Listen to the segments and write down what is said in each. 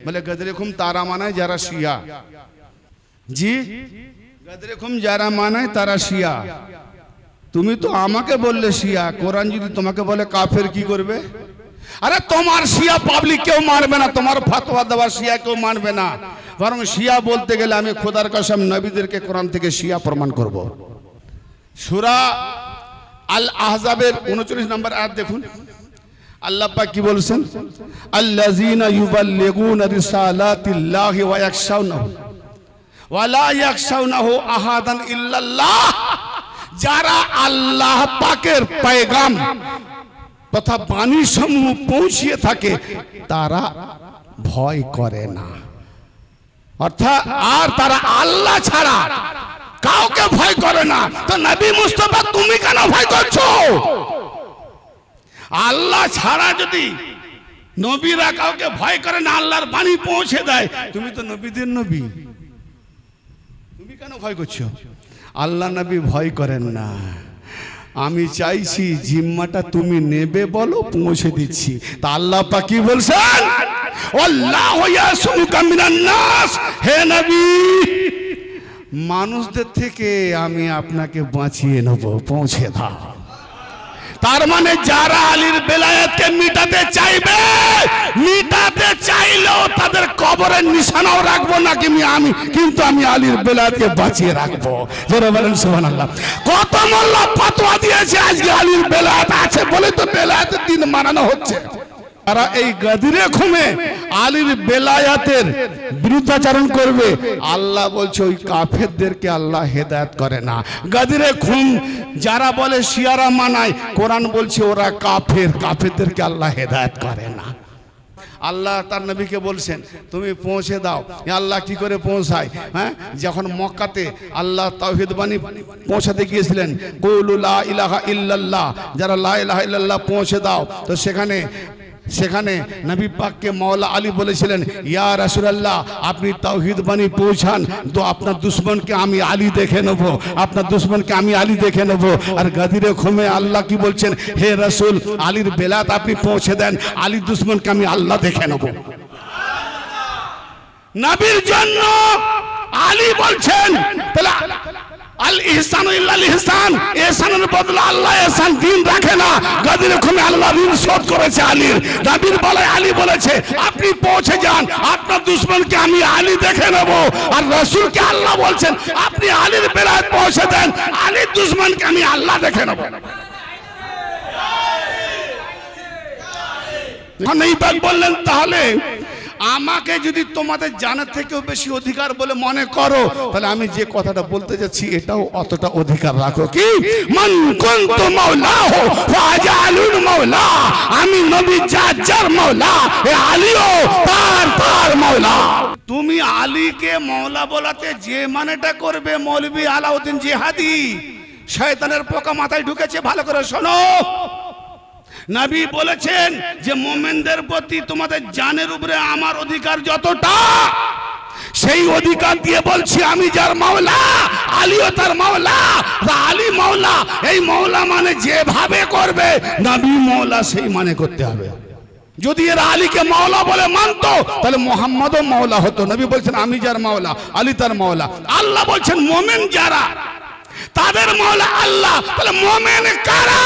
বলে গদরে খুম তারা মানায় যারা শিয়া। জি, গদরে খুম যারা মানায় তারা শিয়া। তুমি তো আমাকে বললে শিয়া, কোরআন যদি তোমাকে বলে কাফের কি করবে? আরে তোমার শিয়া পাবলিক কেউ মানবে না, তোমার ফতোয়া দেওয়া শিয়া কেউ মানবে না। বরং শিয়া বলতে গেলে আমি খোদার কসম নবীদেরকে কোরআন থেকে শিয়া প্রমাণ করব। সূরা আল আহজাবের 39 নম্বর আয়াত দেখুন, আল্লাহ পাক কি বলছেন? আল্লাযীনা ইউবাল্লিগুনা রিসালাতিল্লাহি ওয়া ইয়াখশাউনাহু ওয়া লা ইয়াখশাউনাহু আহাদান ইল্লাল্লাহ। যারা আল্লাহ পাকের পয়গাম তথা বাণী সমূহ পৌঁছিয়ে থাকে তারা ভয় করে না। অর্থাৎ আর তারা আল্লাহ ছাড়া কাউকে ভয় করে না। তো নবী মুস্তাফা তুমি কেন ভয় করছো? আল্লাহ ছাড়া যদি নবীরা কাউকে ভয় করে না, আল্লাহর বাণী পৌঁছে দেয়, তুমি তো নবীদের নবী, তুমি কেন ভয় করছো? আল্লাহ নবী ভয় করেন না। আমি চাইছি জিম্মাটা তুমি নেবে, বলো পৌঁছে দিচ্ছি। তা আল্লাহ পাক কি বলছেন? আল্লাহু ইয়াসুমুকা মিনান নাস, হে নবী মানুষদের থেকে আমি আপনাকে বাঁচিয়ে নেব, পৌঁছে দাও। তার মানে যারা আলীর বেলায়েতকে মিটাতে চাইবে, মিটাতে চাইলেও তাদের কবরের নিশানাও রাখবো না আমি, কিন্তু আমি আলীর বেলায়েতকে বাঁচিয়ে রাখবো। যারা বলেন সুবহানাল্লাহ। কত মোল্লা ফতোয়া দিয়েছে আজকে আলীর বেলায়েত আছে বলে তো বেলায়েতের দিন মানানো হচ্ছে। তারা এই গদিরে খুমে আলীর বেলায়েতের বিরুদ্ধাচরণ করবে, আল্লাহ বলছে ওই কাফেরদেরকে আল্লাহ হেদায়েত করে না। গদিরে খুম যারা বলে শিয়ারা মানায়, কোরআন বলছে ওরা কাফের, কাফেরদেরকে আল্লাহ হেদায়েত করে না। আল্লাহ তার নবীকে বলছেন তুমি পৌঁছে দাও। আল্লাহ কি করে পৌঁছায়? হ্যাঁ, যখন মক্কাতে আল্লাহ তাওহীদ বাণী পৌঁছাতে গিয়েছিলেন, কুলু লা ইলাহা ইল্লাল্লাহ, যারা লা ইলাহা ইল্লাল্লাহ পৌঁছে দাও, তো সেখানে নবী পাককে মাওলা আলী বলেছিলেন, ইয়া রাসূলুল্লাহ আপনি তাওহীদ বাণী পৌঁছান, তো আপনার দুশমনকে আমি আলী দেখে নেব, আপনার দুশমনকে আমি আলী দেখে নেব। আর গদিরে খুমে আল্লাহ কি বলছেন? হে রাসূল আলীর বেলায়েত আপনি পৌঁছে দেন, আলীর দুশমনকে আমি আল্লাহ দেখে নেব। নবীর জন্য আলী বলছেন তাহলে আল ইহসানু ইল্লাল ইহসান, ইহসানের বদলে আল্লাহ ইহসান দিন রাখে না। গদিরে খুমে আল্লাহ ঋণ শোধ করেছে আলীর। নবীর বেলায় আলী বলেছে আপনি পৌঁছে যান, আপনার দুশমনকে আমি আলী দেখে নেব। আর রাসূলকে আল্লাহ বলছেন আপনি আলীর বেলায় পৌঁছে দেন, আলীর দুশমনকে আমি আল্লাহ দেখে নেব। বললেন তাহলে আমাকে যদি তোমাদের জানার থেকেও বেশি অধিকার বলে মনে করো, তাহলে আমি যে কথাটা বলতে যাচ্ছি এটাও অতটা অধিকার রাখো। কি? মান কুনতু মাওলাহু ফাজালুল মাওলা, আমি নবী যার মাওলা, এ আলীও তার মাওলা। তুমি আলীকে মাওলা বলাতে যে মানেটা করবে মৌলভী আলাউদ্দিন জিহাদি, শয়তানের পোকা মাথায় ঢুকেছে। ভালো করে শোনো, নবী বলেছেন যে মুমিনদের প্রতি তোমাদের জানের উপরে আমার অধিকার যতটা, সেই অধিকার দিয়ে বলছি আমি যার মাওলা আলীও তার মাওলা। আলী মাওলা, এই মাওলা মানে যেভাবে করবে নবী মাওলা সেই মানে করতে হবে। যদি এরা আলীকে মাওলা বলে মানতো তাহলে মুহাম্মদও মাওলা হতো। নবী বলছেন আমি যার মাওলা আলী তার মাওলা। আল্লাহ বলছেন মুমিন যারা তাদের মাওলা আল্লাহ, তাহলে মুমিন কারা?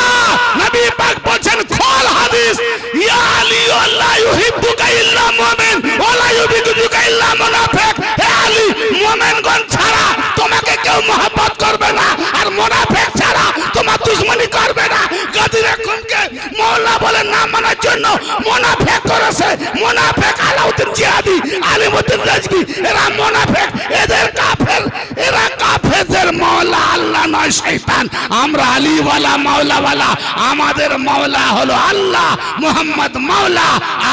নবী পাক বলেন খোল হাদিস, ইয়া আলী লা ইউহিব্বুকা ইল্লা মুমিন ওয়া লা ইউবিগুকা ইল্লা মুনাফিক। হে আলী মুমিনগণ ছাড়া তোমাকে কেউ মহব্বত করবে না, আর মুনাফিক ছাড়া তোমার দুশমনি করবে না। গদিরে খুমকে মাওলা বলে না মানার জন্য মুনাফিক করেছে। মুনাফিক আলাউদ্দিন জিহাদি, আলিমউদ্দিন রাজভী, এরা মুনাফিক, এদের কাফের, এরা কাফেরদের মাওলা আল্লাহ নয় শয়তান। আমরা আলীওয়ালা মাওলাওয়ালা, আমাদের মাওলা হলো আল্লাহ, মুহাম্মদ মাওলা,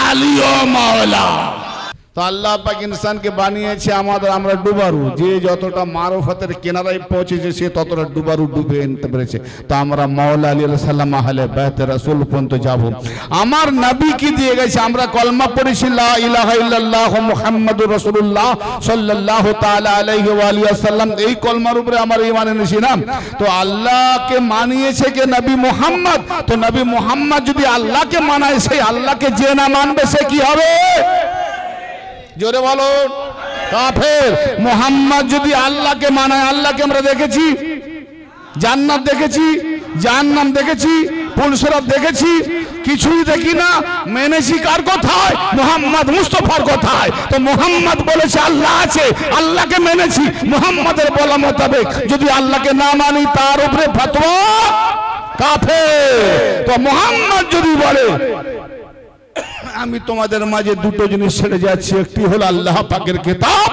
আলীও মাওলা। তো আল্লাহ পাক ইনসানকে বানিয়েছে আমাদের, আমরা ডুবারু, যে যতটা মারফতের কিনারায় পৌঁছেছে সে ততটা ডুবারু ডুবে নিতে পেরেছে। তো আমরা মাওলা আলী আলাইহিস সালাম আহলে বাইতে রাসূল পর্যন্ত যাব। আমার নবী কি দিয়ে গেছে? আমরা কলমা পড়েছি লা ইলাহা ইল্লাল্লাহ মুহাম্মাদুর রাসূলুল্লাহ সাল্লাল্লাহু তাআলা আলাইহি ওয়া আলিহি ওয়াসাল্লাম, এই কলমার উপরে আমার ঈমান এনেছি না। তো আল্লাহকে মানিয়েছে কে? নবী মুহাম্মদ। তো নবী মুহাম্মদ যদি আল্লাহকে মানায়, সেই আল্লাহকে যে না মানবে সে কি হবে? জোরে বলো কাফের। মুহাম্মদ যদি আল্লাহকে মানায়, আল্লাহকে আমরা দেখেছি, জান্নাত দেখেছি, জাহান্নাম দেখেছি, পুলসিরাত দেখেছি, কিছুই দেখি না। মেনেছি কার কথায়? মুহাম্মদ মুস্তাফার কথায়। তো মুহাম্মদ বলেছে আল্লাহ আছে, আল্লাহকে মেনেছি। মুহাম্মাদের বলা মোতাবেক যদি আল্লাহকে না মানি, তার উপরে ফতোয়া কাফের। তো মুহাম্মদ যদি বলে আমি তোমাদের মাঝে দুটো জিনিস ছেড়ে যাচ্ছি, একটি হলো আল্লাহ পাকের কিতাব,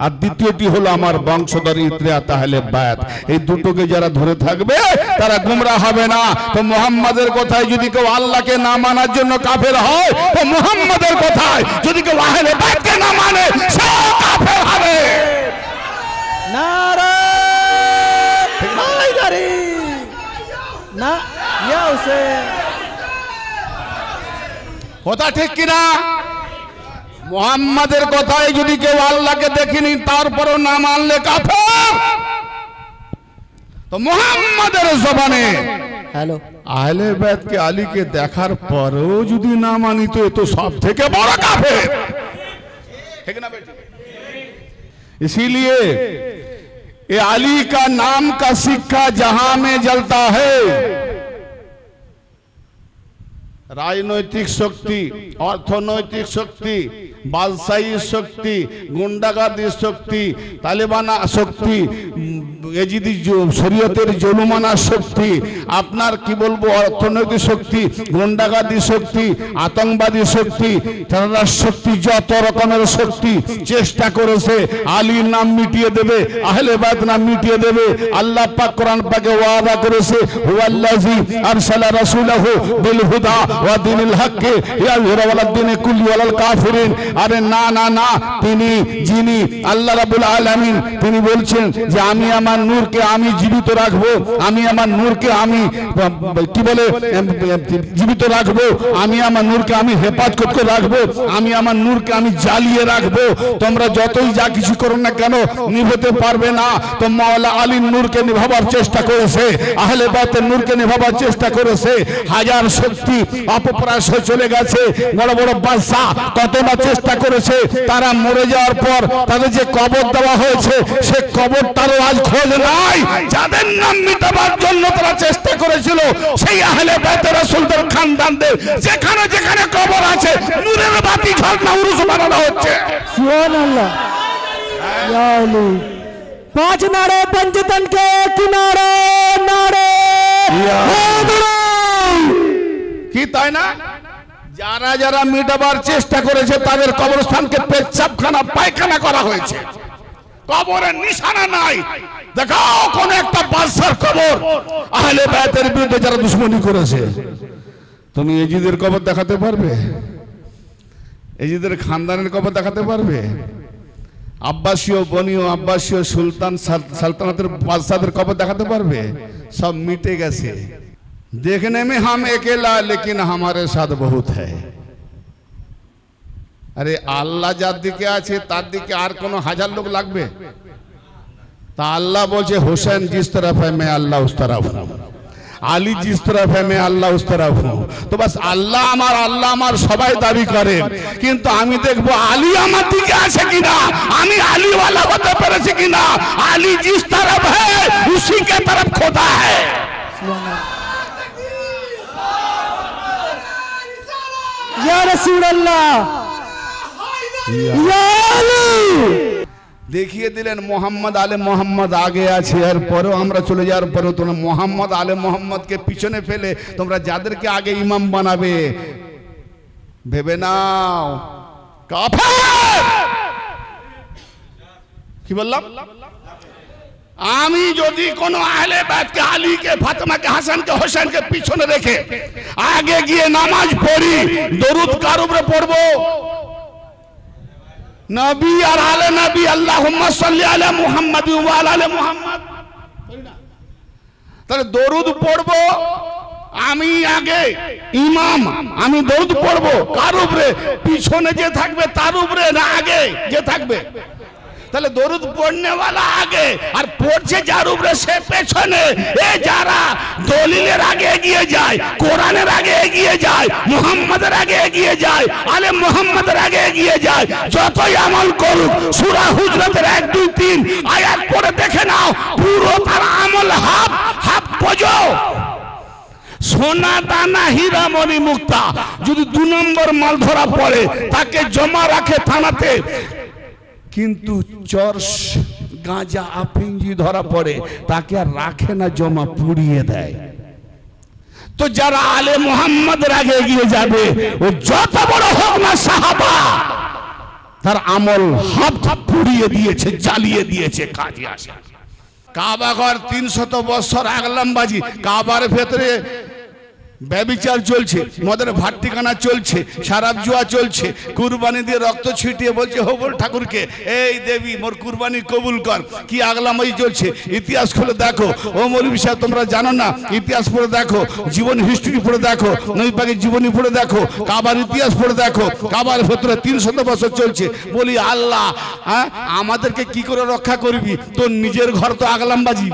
আর দ্বিতীয়টি হলো আমার বংশধর ইত্রিয়াত আহলে বায়াত। এই দুটোকে যারা ধরে থাকবে তারা গোমরা হবে না। তো মুহাম্মাদের কথায় যদি কেউ আল্লাহকে না মানার জন্য কাফের হয়, তো মুহাম্মাদের কথায় যদি কেউ আহলে বায়াতকে না মানে, সে কাফের হবে। নারে হায়দারি না ইয়া হোসেন, কথা ঠিক কিনা? মুহাম্মাদের কথায় যদি কেউ আল্লাহকে দেখিনি তারপরও না মানলে কাফের। তো মুহাম্মাদের জবানে হ্যালো আহলে বায়াতকে আলীকে দেখার পরেও যদি না মানি, তো এ তো সব থেকে বড় কাফের। ঠিক না বেটি? इसीलिए ये अली का नाम का सिक्का जहां में जलता है, রাজনৈতিক শক্তি, অর্থনৈতিক শক্তি, বাদশাহী শক্তি, গুন্ডাগার্দি শক্তি, তালেবানা শক্তি, এজিদি শরীয়তের জুলুমানা শক্তি, আপনার কি বলবো অর্থনৈতিক শক্তি, গুন্ডাগার্দি শক্তি, আতঙ্কবাদী শক্তি, টেররিস্ট শক্তি, যত রকমের শক্তি চেষ্টা করেছে আলীর নাম মিটিয়ে দেবে, আহলে বায়াত নাম মিটিয়ে দেবে। আল্লাহ পাক কোরআন পাকে ওয়াদা করেছে, হুয়াল্লাযী আরসালা রাসূলাহু বিল হুদা ওয়া দীনিল হক লিইয়ুযহিরাহু আলাদ দীনি কুল্লি ওয়া আলাল কাফিরিন। আরে না না না, তিনি যিনি আল্লাহ রাব্বুল আলামিন, তিনি বলছেন যে আমি আমার নূরকে আমি জীবিত রাখবো, আমি আমার নূরকে আমি কি বলে জীবিত রাখবো, আমি আমার নূরকে আমি হেফাজত করে রাখবো, আমি আমার নূরকে আমি জ্বালিয়ে রাখবো। তোমরা যতই যা কিছু করো না কেন নিভাতে পারবে না। তো মাওলা আলীর নূরকে নিভাবার চেষ্টা করেছে, আহলে বায়াতের নূরকে নিভাবার চেষ্টা করেছে। হাজার শক্তি অপপ্রয়াস হয়ে চলে গেছে। বড় বড় বাদশা কতটা চেষ্টা করেছে, তারা মরে যাওয়ার পর তাদের যে কবর দেওয়া হয়েছে, সে কবরটারও আজ খোঁজ নাই। যাদের নাম মিটাবার জন্য তারা চেষ্টা করেছিল, সেই আহলে বায়াতের রাসূলদের খানদানদের যেখানে যেখানে কবর আছে, নূরের বাতি ঝলনা উরুস বানানো হচ্ছে। সুবহানাল্লাহ ইয়া আলী। পাঁচ নারে পঞ্চতন কে কিনারে নারে কি তাই না? যারা যারা মিটাবার চেষ্টা করেছে তাদের কবরস্থানকে পেচ্ছাবখানা পায়খানা করা হয়েছে, কবরের নিশানা নাই। দেখাও কোন একটা বাদশার কবর আহলে বায়াতের বিরুদ্ধে যারা দুশমনি করেছে। তুমি এজিদের কবর দেখাতে পারবে? এজিদের খানদানের কবর দেখাতে পারবে? আব্বাসীয় বনীয় আব্বাসীয় সুলতান সালতানাতের বাদশাদের কবর দেখাতে পারবে? সব মিটে গেছে। देखने में हम अकेला लेकिन हमारे साथ बहुत है। अरे আল্লাহ যার দিকে আছে তার দিকে আর কোন হাজার লোক লাগবে? তা আল্লাহ বলছে হোসেন जिस तरफ है मैं अल्लाह उस तरफ हूं, আলী जिस तरफ है मैं अल्लाह उस तरफ हूं। তো বাস আল্লাহ আমার সবাই দাবি করে, কিন্তু আমি দেখবো আলী আমার দিকে আছে কিনা, আমি আলী वाला হতে পেরেছি কিনা। আলী जिस तरफ है उसी के तरफ खुदा है। या रसूल अल्लाह या अली। দেখিয়ে দিলেন মোহাম্মদ আলে মোহাম্মদ আগে আছে, এর পরেও আমরা চলে যাওয়ার পরেও তোমরা মোহাম্মদ আলে মোহাম্মদকে পিছনে ফেলে তোমরা যাদেরকে আগে ইমাম বানাবে ভেবে নাও কাফের। কি বললাম? আমি যদি কোন আহলে বায়াতকে আলীকে ফাতেমাকে হাসানকে হোসেনকে পিছনে রেখে আগে গিয়ে নামাজ পড়ি, দরুদ কার উপরে পড়বো? নবী আর আলে নবী, আল্লাহুম্মা সাল্লি আলা মুহাম্মাদ ওয়া আলা আলি মুহাম্মাদ। তাহলে দরুদ পড়বো আমি আগে ইমাম, আমি দরুদ পড়বো কার উপরে? পিছনে যে থাকবে তার উপরে, না আগে যে থাকবে? তাহলে দরুদ পড়নেওয়ালা আগে আর পড়ছে যার উপরে সে পেছনে। এ যারা দলিলের আগে এগিয়ে যায়, কোরআনের আগে এগিয়ে যায়, মুহাম্মাদের আগে এগিয়ে যায়, আলে মুহাম্মাদের আগে এগিয়ে যায়, যতই আমল করুক সূরা হুজরাতের 1, 2, 3 আয়াত পড়ে দেখে নাও, পুরো তার আমল হাফ হাফ বোঝো। সোনা দানা হীরা মণি মুক্তা যদি 2 নম্বর মাল ধরা পড়ে তাকে জমা রাখে থানাতে, কিন্তু চর্ষ গাঁজা আফিংজি ধরা পড়ে তাকে আর রাখে না, জমা পুড়িয়ে দেয়। তো যারা আলে মুহাম্মাদের আগে এগিয়ে যাবে ও যত বড় হোক না সাহাবা, তার আমল হাফ হাফ পুড়িয়ে দিয়েছে, জ্বালিয়ে দিয়েছে, কাজে আসে। কাবা ঘর 300 বছর আগলামবাজি, কাবার ভেতরে ব্যভিচার চলছে, মদের ভাট্টিখানা চলছে, শরাব জুয়া চলছে, কুরবানি দিয়ে রক্ত ছিটিয়ে বলছে হবল ঠাকুরকে, এই দেবী মোর কুরবানি কবুল কর। কি আগলামবাজি চলছে, ইতিহাস খুলে দেখো। ও মৌলভী সাহেব তোমরা জানো না, ইতিহাস পড়ে দেখো, জীবন হিস্ট্রি পড়ে দেখো, নবী পাকের জীবনী পড়ে দেখো, কাবার ইতিহাস পড়ে দেখো। কাবার ভেতরে 300 বছর চলছে। বলি আল্লাহ আমাদেরকে কি করে রক্ষা করবি? তোর নিজের ঘর তো আগলামবাজি।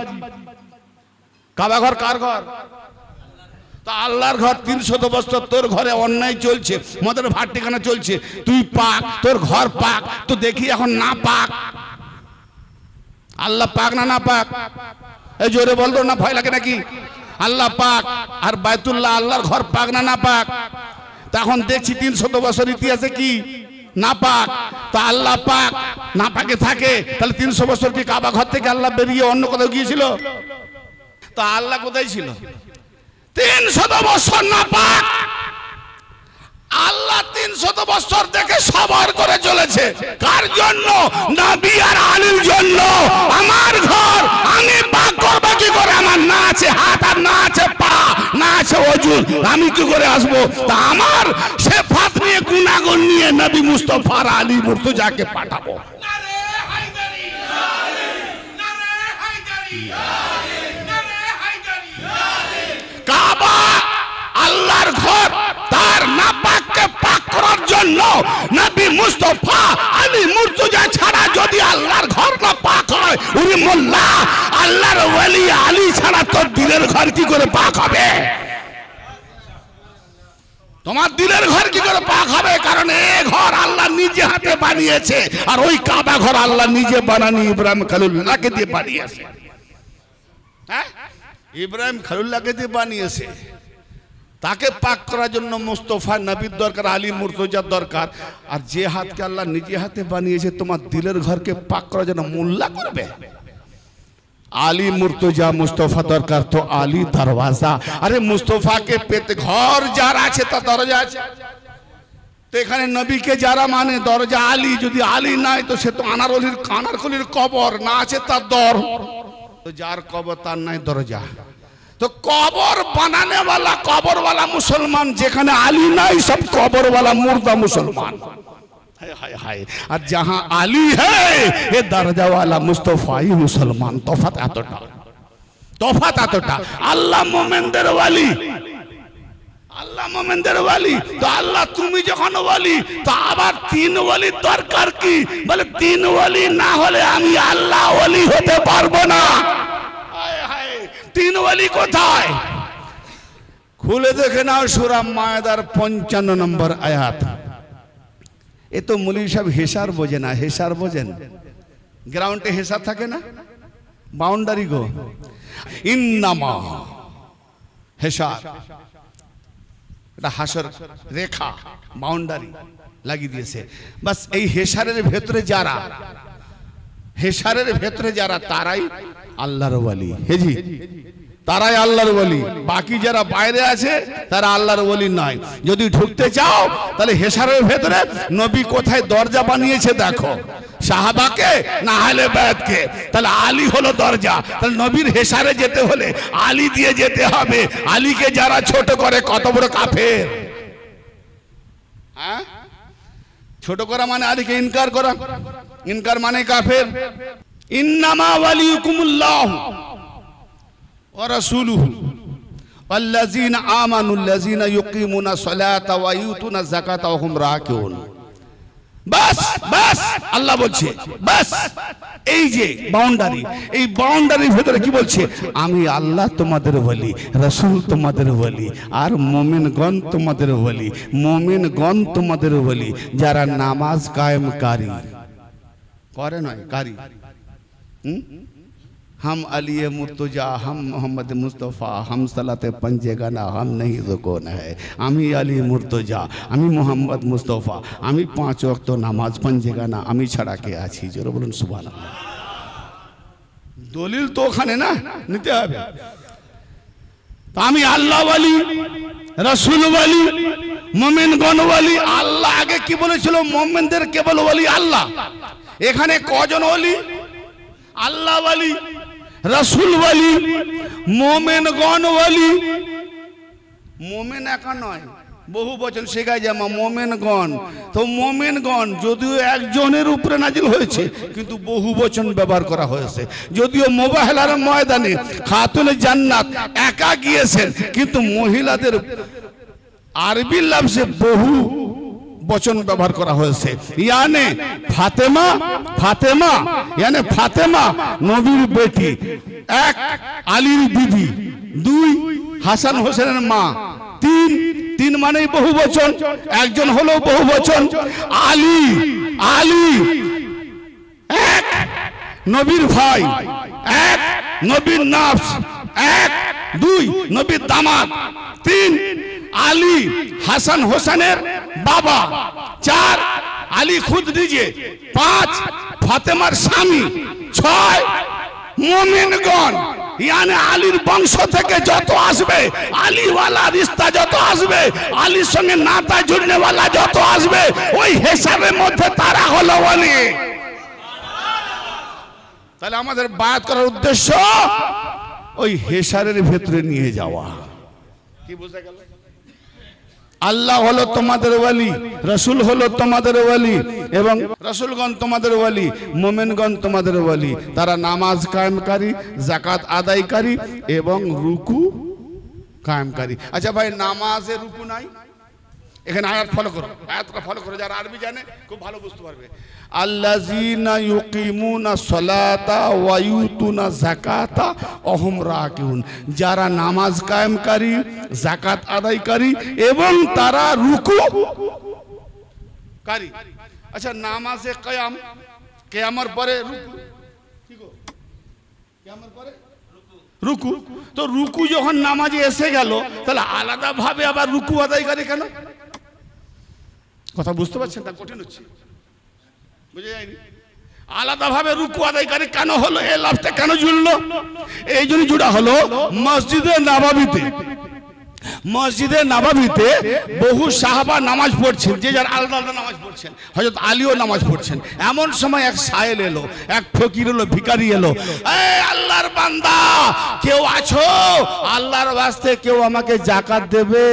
কাবা ঘর কার ঘর? তা আল্লাহর ঘর। 300 বছর তোর ঘরে অন্যায় চলছে, মদের ভাট্টিখানা চলছে, তুই পাক, তোর ঘর পাক, তো দেখি এখন না পাক। আল্লাহ পাক না না পাক? এই জোরে বলতো না, ভয় লাগে নাকি? আল্লাহ পাক আর বাইতুল্লাহ আল্লাহর ঘর পাক না না পাক? তখন দেখছি 300 বছর ইতিহাসে কি না পাক। তা আল্লাহ পাক না পাকে থাকে, তাহলে 300 বছর কি কাবা ঘর থেকে আল্লাহ বেরিয়ে অন্য কোথাও গিয়েছিল? তা আল্লাহ কোথায় ছিল? 300 বছর না পাক। আল্লাহ 300 বছর দেখে সবার করে চলেছে। কার জন্য? নবী আর আলীর জন্য। আমার ঘর আমি পাক করব কি করে? আমার না আছে হাত আর না আছে পা, না আছে ওজুর, আমি কি করে আসবো? তা আমার শেফাত নিয়ে গুনাহগার নিয়ে নবী মুস্তাফা আলী মুর্তজাকে পাঠাবো। নারে হায়দারি, নারে হায়দারি, নারে হায়দারি। কাবা আল্লাহর ঘর, তার নাপাককে পাক করার জন্য নবী মুস্তাফা আলী মুর্তজা ছাড়া যদি আল্লাহর ঘর না পাক হয়, উনি মোল্লা আল্লাহর ওলি আলী ছাড়া তোর দিলের ঘর কি করে পাক হবে? তোমার দিলের ঘর কি করে পাক হবে? কারণ এই ঘর আল্লাহ নিজে হাতে বানিয়েছে, আর ওই কাবা ঘর আল্লাহ নিজে বানানি ইব্রাহিম খলিলুল্লাহকে দিয়ে বানিয়েছে। হ্যাঁ, ইব্রাহিম খলিলুল্লাহকে দিয়ে বানিয়েছে। তাকে পাক করার জন্য মুস্তাফা নবীর দরকার, আলী মুর্তজার দরকার। আর যে হাতকে আল্লাহ নিজে হাতে বানিয়েছে তোমার দিলের ঘরকে পাক করার জন্য মোল্লা করবে? আলী মুর্তজা মুস্তাফা দরকার, তো আলী দরওয়াজা। আরে মুস্তাফাকে পেতে ঘর যার আছে তার দরজা আছে। তো এখানে নবীকে যারা মানে দরজা আলী, যদি আলী নাই তো সে তো আনারকলির কবর, না আছে তার দর। তো যার কবর তার নাই দরজা। তো কবর বানানেওয়ালা কবরওয়ালা মুসলমান, যেখানে আলী নাই সব কবরওয়ালা মুর্দা মুসলমান। हाय हाय हाय। और जहां आली है ये दर्जा वाला मुस्तफाई मुसलमान। तोफात एतटा, तोफात एतटा। अल्लाह मोमेनदेर वाली, আল্লাহ মোমেনদের ওয়ালি। তো আল্লাহ তুমি যখন ওয়ালি, তো আবার 3 ওয়ালি দরকার কি? বলে 3 ওয়ালি না হলে আমি আল্লাহ ওয়ালি হতে পারবো না। হায় হায়, 3 ওয়ালি কোথায়? খুলে দেখে নাও সূরা মায়েদার 55 নম্বর আয়াত। এ তো মুলি সাহেব হেসার বোঝে না। হেসার বোঝেন? গ্রাউন্ডে হেসার থাকে না, বাউন্ডারি গো। ইন্নামা হেসার, এটা হাসর রেখা, বাউন্ডারি লাগিয়ে দিয়েছে। বাস এই হেসারের ভেতরে যারা, হেসারের ভেতরে যারা, তারাই আল্লাহর ওয়ালি। হেজি, তারাই আল্লাহর ওয়ালি। বাকি যারা বাইরে আছে তারা আল্লাহর ওয়ালি নয়। যদি ঢুকতে চাও তাহলে হেসারের ভেতরে নবী কোথায় দরজা বানিয়েছে দেখো, সাহাবাকে না আহলে বায়াতকে। তাহলে আলী হলো দরজা। তাহলে নবীর হেসারে যেতে হলে আলী দিয়ে যেতে হবে। আলীকে যারা ছোট করে কত বড় কাফের। হ্যাঁ, ছোট করা মানে আলীকে ইনকার করা, ইনকার মানে কাফের। ইন্নামা ওয়ালিয়ুকুমুল্লাহ ওয়া রাসূলুহু ওয়াল্লাযীনা আমানুল্লাযীনা ইউকিমুনাস সালাতা ওয়া ইউতুনাজ যাকাতা ওয়া হুম রাকিউন। বাস বাস আল্লাহ বলছে বাস। এই যে বাউন্ডারি, এই বাউন্ডারির ভেতরে কি বলছে? আমি আল্লাহ তোমাদের বলি, রাসূল তোমাদের বলি, আর মুমিনগণ তোমাদের বলি, মুমিনগণ তোমাদের বলি যারা নামাজ কায়েমকারী করে, নয় কারি। हम अली मुर्तजा, हम मोहम्मद मुस्तफ़ा, हम सलाते पंजेगाना, हम नहीं रुकोन है। আমি আলী মুর্তজা, আমি মোহাম্মদ মুস্তফা, আমি 5 ওয়াক্ত নামাজ पंजेगाना, আমি ছাড়া কে আছি? জোরে বলুন সুবহানাল্লাহ। দলিল তো ওখানে না, নিতে হবে। আমি আল্লাহ ওয়ালি, রাসূল ওয়ালি, মুমিনগণ ওয়ালি। আল্লাহ আগে কি বলেছিল? মুমিনদের কেবল ওয়ালি আল্লাহ। এখানে কজন ওয়ালি? আল্লাহ ওয়ালি, রাসূল ওয়ালি, মুমিনগণ ওয়ালি। মুমিন একা নয়, বহু বচন শেখায় যে মুমিনগণ। তো মুমিনগণ যদিও একজনের উপরে নাজিল হয়েছে, কিন্তু বহু বচন ব্যবহার করা হয়েছে। যদিও মুবাহলার ময়দানে খাতুনে জান্নাত একা গিয়েছেন, কিন্তু মহিলাদের আরবি লফজে বহু বচন ব্যবহার করা হয়েছে। ইয়ানে ফাতেমা, ফাতেমা ইয়ানে ফাতেমা নবীর বেটি, 1 আলীর বিবি, 2 হাসান হোসেনের মা, 3 মানেই বহু বচন, একজন হলো বহু বচন। আলী, আলী 1 নবীর ভাই, 1 নবীর নফস, 1 2 নবীর দামাদ, 3 আলী হাসান হোসেনের বাবা, 4 আলী খুদ নিজে, 5 ফাতেমার স্বামী, 6 মুমিনগণ। ইয়ানি আলীর বংশ থেকে যত আসবে, আলীওয়ালা রিস্তা যত আসবে, আলীর সঙ্গে নাতা জুড়নেওয়ালা যত আসবে, ওই হিসাবের মধ্যে তারা হলো ওয়ালি। তাহলে আমাদের বায়াত করার উদ্দেশ্য ওই হেসারের ভেতরে নিয়ে যাওয়া। কি বুঝা গেল? আল্লাহ হলো তোমাদের ওয়ালি, রাসূল হলো তোমাদের ওয়ালি, এবং রাসূলগণ তোমাদের ওয়ালি, মুমিনগণ তোমাদের ওয়ালি। তারা নামাজ কায়েমকারী, যাকাত আদায়কারী এবং রুকু কায়েমকারী। আচ্ছা ভাই, নামাজে রুকু নাই? এখানে আয়াত ফলো করো, আয়াতটা ফলো করো, যারা আরবি জানে খুব ভালো বুঝতে পারবে। আল্লাযীনা ইউকিমুনা সলাতা ওয়া ইউতুনা যাকাতা ওয়া হুম রাকিউন। যারা নামাজ কায়েমকারী, যাকাত আদায়কারী এবং তারা রুকু কারী। আচ্ছা, নামাজে কিয়াম, কিয়ামের পরে রুকু, কি গো? কিয়ামের পরে রুকু। তো রুকু যখন নামাজে এসে গেল, তাহলে আলাদা ভাবে আবার রুকু আদায়কারী কেন? কথা বুঝতে পারছেন? তা কঠিন হচ্ছে, বুঝে যায়নি। আলাদা ভাবে রুকু আদায়কারী কেন হলো? এই লাফটা কেন জুড়লো? এই জন্য জুড়া হলো মসজিদে নববীতে। মসজিদে নববীতে বহু সাহাবা নামাজ পড়ছেন, যে যার আলাদা আলাদা নামাজ পড়ছেন। হযরত আলীও নামাজ পড়ছেন। এমন সময় এক সায়েল এলো, এক ফকির এলো, ভিখারি এলো। এই আল্লাহর বান্দা, কেউ আছো? আল্লাহর ওয়াস্তে কেউ আমাকে যাকাত দেবে?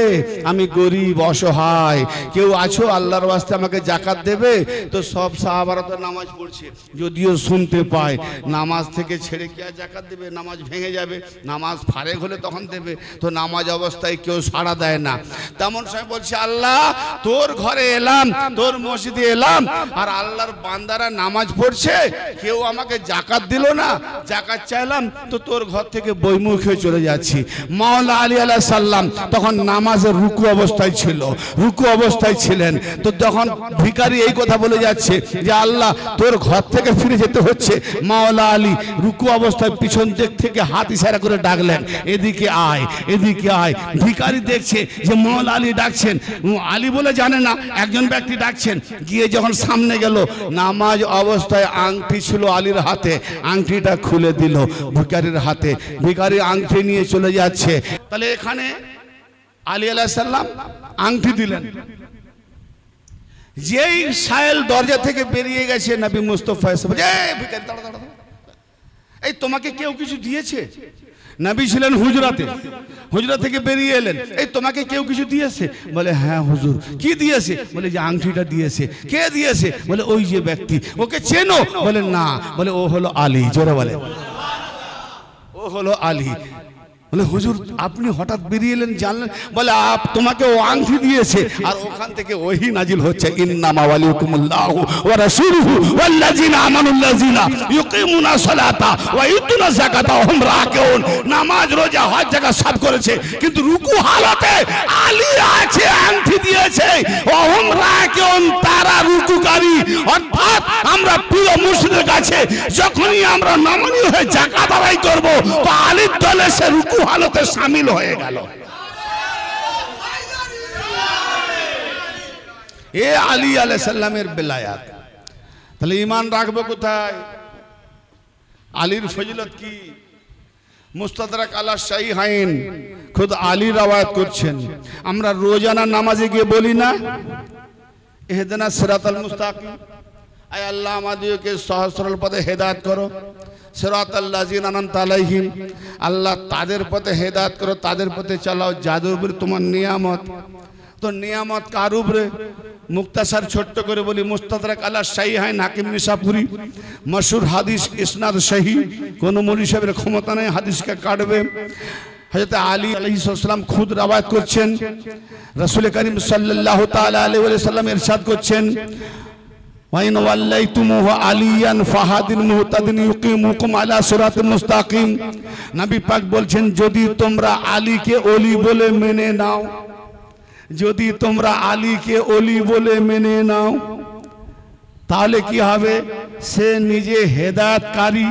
আমি গরিব অসহায়, কেউ আছো আল্লাহর ওয়াস্তে আমাকে যাকাত দেবে? তো সব সাহাবারা তো নামাজ পড়ছে, যদিও শুনতে পায় নামাজ থেকে ছেড়ে কি আর যাকাত দেবে? নামাজ ভেঙে যাবে, নামাজ ফারেক হলে তখন দেবে। তো নামাজ অবস্থায় কেউ সাড়া দেয় না। তেমন সময় বলছে, আল্লাহ তোর ঘরে এলাম, তোর মসজিদে এলাম, আর আল্লাহর বান্দারা নামাজ পড়ছে, কেউ আমাকে যাকাত দিল না, যাকাত চাইলাম, তো তোর ঘর থেকে বইমুখ হয়ে চলে যাচ্ছি। মাওলা আলী আলাইহিস সালাম তখন নামাজের রুকু অবস্থায় ছিল, রুকু অবস্থায় ছিলেন। তো তখন ভিখারি এই কথা বলে যাচ্ছে যে আল্লাহ তোর ঘর থেকে ফিরে যেতে হচ্ছে। মাওলা আলী রুকু অবস্থায় পিছন দিক থেকে হাত ইশারা করে ডাকলেন, এদিকে আয়, এদিকে আয়। ভিখারি দেখছে যে মাওলা আলী ডাকছেন, আলী বলে জানে না, একজন ব্যক্তি ডাকছেন। গিয়ে যখন সামনে গেল, নামাজ অবস্থায় আংটি ছিল আলীর হাতে, আংটিটা খুলে দিল ভিখারির হাতে। ভিখারি আংটি নিয়ে চলে যাচ্ছে। তাহলে এখানে আলী আলাইহিস সালাম আংটি দিলেন। যেই সায়েল দরজা থেকে বেরিয়ে গেছে, নবী মুস্তাফা ভিখারি দাঁড়া দাঁড়া, এই তোমাকে কেউ কিছু দিয়েছে? নবী ছিলেন হুজরাতে, হুজরা থেকে বেরিয়ে এলেন, এই তোমাকে কেউ কিছু দিয়েছে? বলে হ্যাঁ হুজুর। কি দিয়েছে? বলে যে আংটিটা দিয়েছে। কে দিয়েছে? বলে ওই যে ব্যক্তি। ওকে চেনো? বলে না। বলে ও হলো আলী। জোরে বলে, ও হলো আলী। বলে হুজুর আপনি হঠাৎ বেরিয়ে এলেন জানলেন? বলে তোমাকে ও আংটি দিয়েছে, আর ওখান থেকে ওহি নাজিল হচ্ছে, ইন্নামা ওয়ালিকুমুল্লাহু ওয়া রাসূলুহু ওয়াল্লাযিনা আমানুল্লাযিনা ইউকিমুনা সালাতা ওয়া ইউতুনা যাকাতা ওয়া হুম রাকিউন। নামাজ রোজা হজ জাকাত সব করেছে, কিন্তু রুকু হালাতে আলী আছে, আংটি দিয়েছে, ওয়া হুম রাকিউন, তারা রুকুকারী। অর্থাৎ আমরা প্রিয় মুর্শিদের কাছে যখনই আমরা নমনীয় হয়ে যাকাত আদায় করব, তো আলীর দলে সে রুকু হালতে শামিল হয়ে গেল। এ আলী আলাইহিস সালামের বেলায়াত। তাহলে ঈমান রাখবো কোথায়? আলীর ফজিলত কি? মুস্তাদরাক আলা শাইখাইন, খুদ আলী রওয়ায়াত করছেন। আমরা রোজানা নামাজে গিয়ে বলি না, ইহদিনা সিরাতাল মুস্তাকিম, আয় আল্লাহ আমাদেরকে সহজ সরল পথে হেদায়েত করো। সিরাতাল লাযিনা আনআমতা আলাইহিম, আল্লাহ তাদের পথে হেদায়েত করো, তাদের পথে চালাও যাদের উপরে তোমার নিয়ামত। তো নিয়ামত কার উপরে? মুক্তাসার ছোট্ট করে বলি, মুস্তাদরাক আলা শাইখাইন, হাকিম নিসাপুরি, মশহুর হাদিস, ইসনাদ সহিহ, কোন মৌলভী সাহেবের ক্ষমতা নেই হাদিসকে কাটবে। হযরত আলী আলাইহিস সালাম খুদ রওয়ায়াত করছেন, রাসূল করিম সাল্লাল্লাহু তাআলা আলাইহি ওয়া সাল্লাম ইরশাদ করছেন, ওয়াইন ওয়াল্লাইতুমুহু আলিয়ান ফাহাদিন মুহতাদিন ইউকিমুকুম আলা সিরাতিল মুস্তাকিম। নবী পাক বলছেন, যদি তোমরা আলীকে ওলি বলে মেনে নাও, যদি তোমরা আলীকে ওলি বলে মেনে নাও, তাহলে কি হবে? সে নিজে হেদায়েতকারী,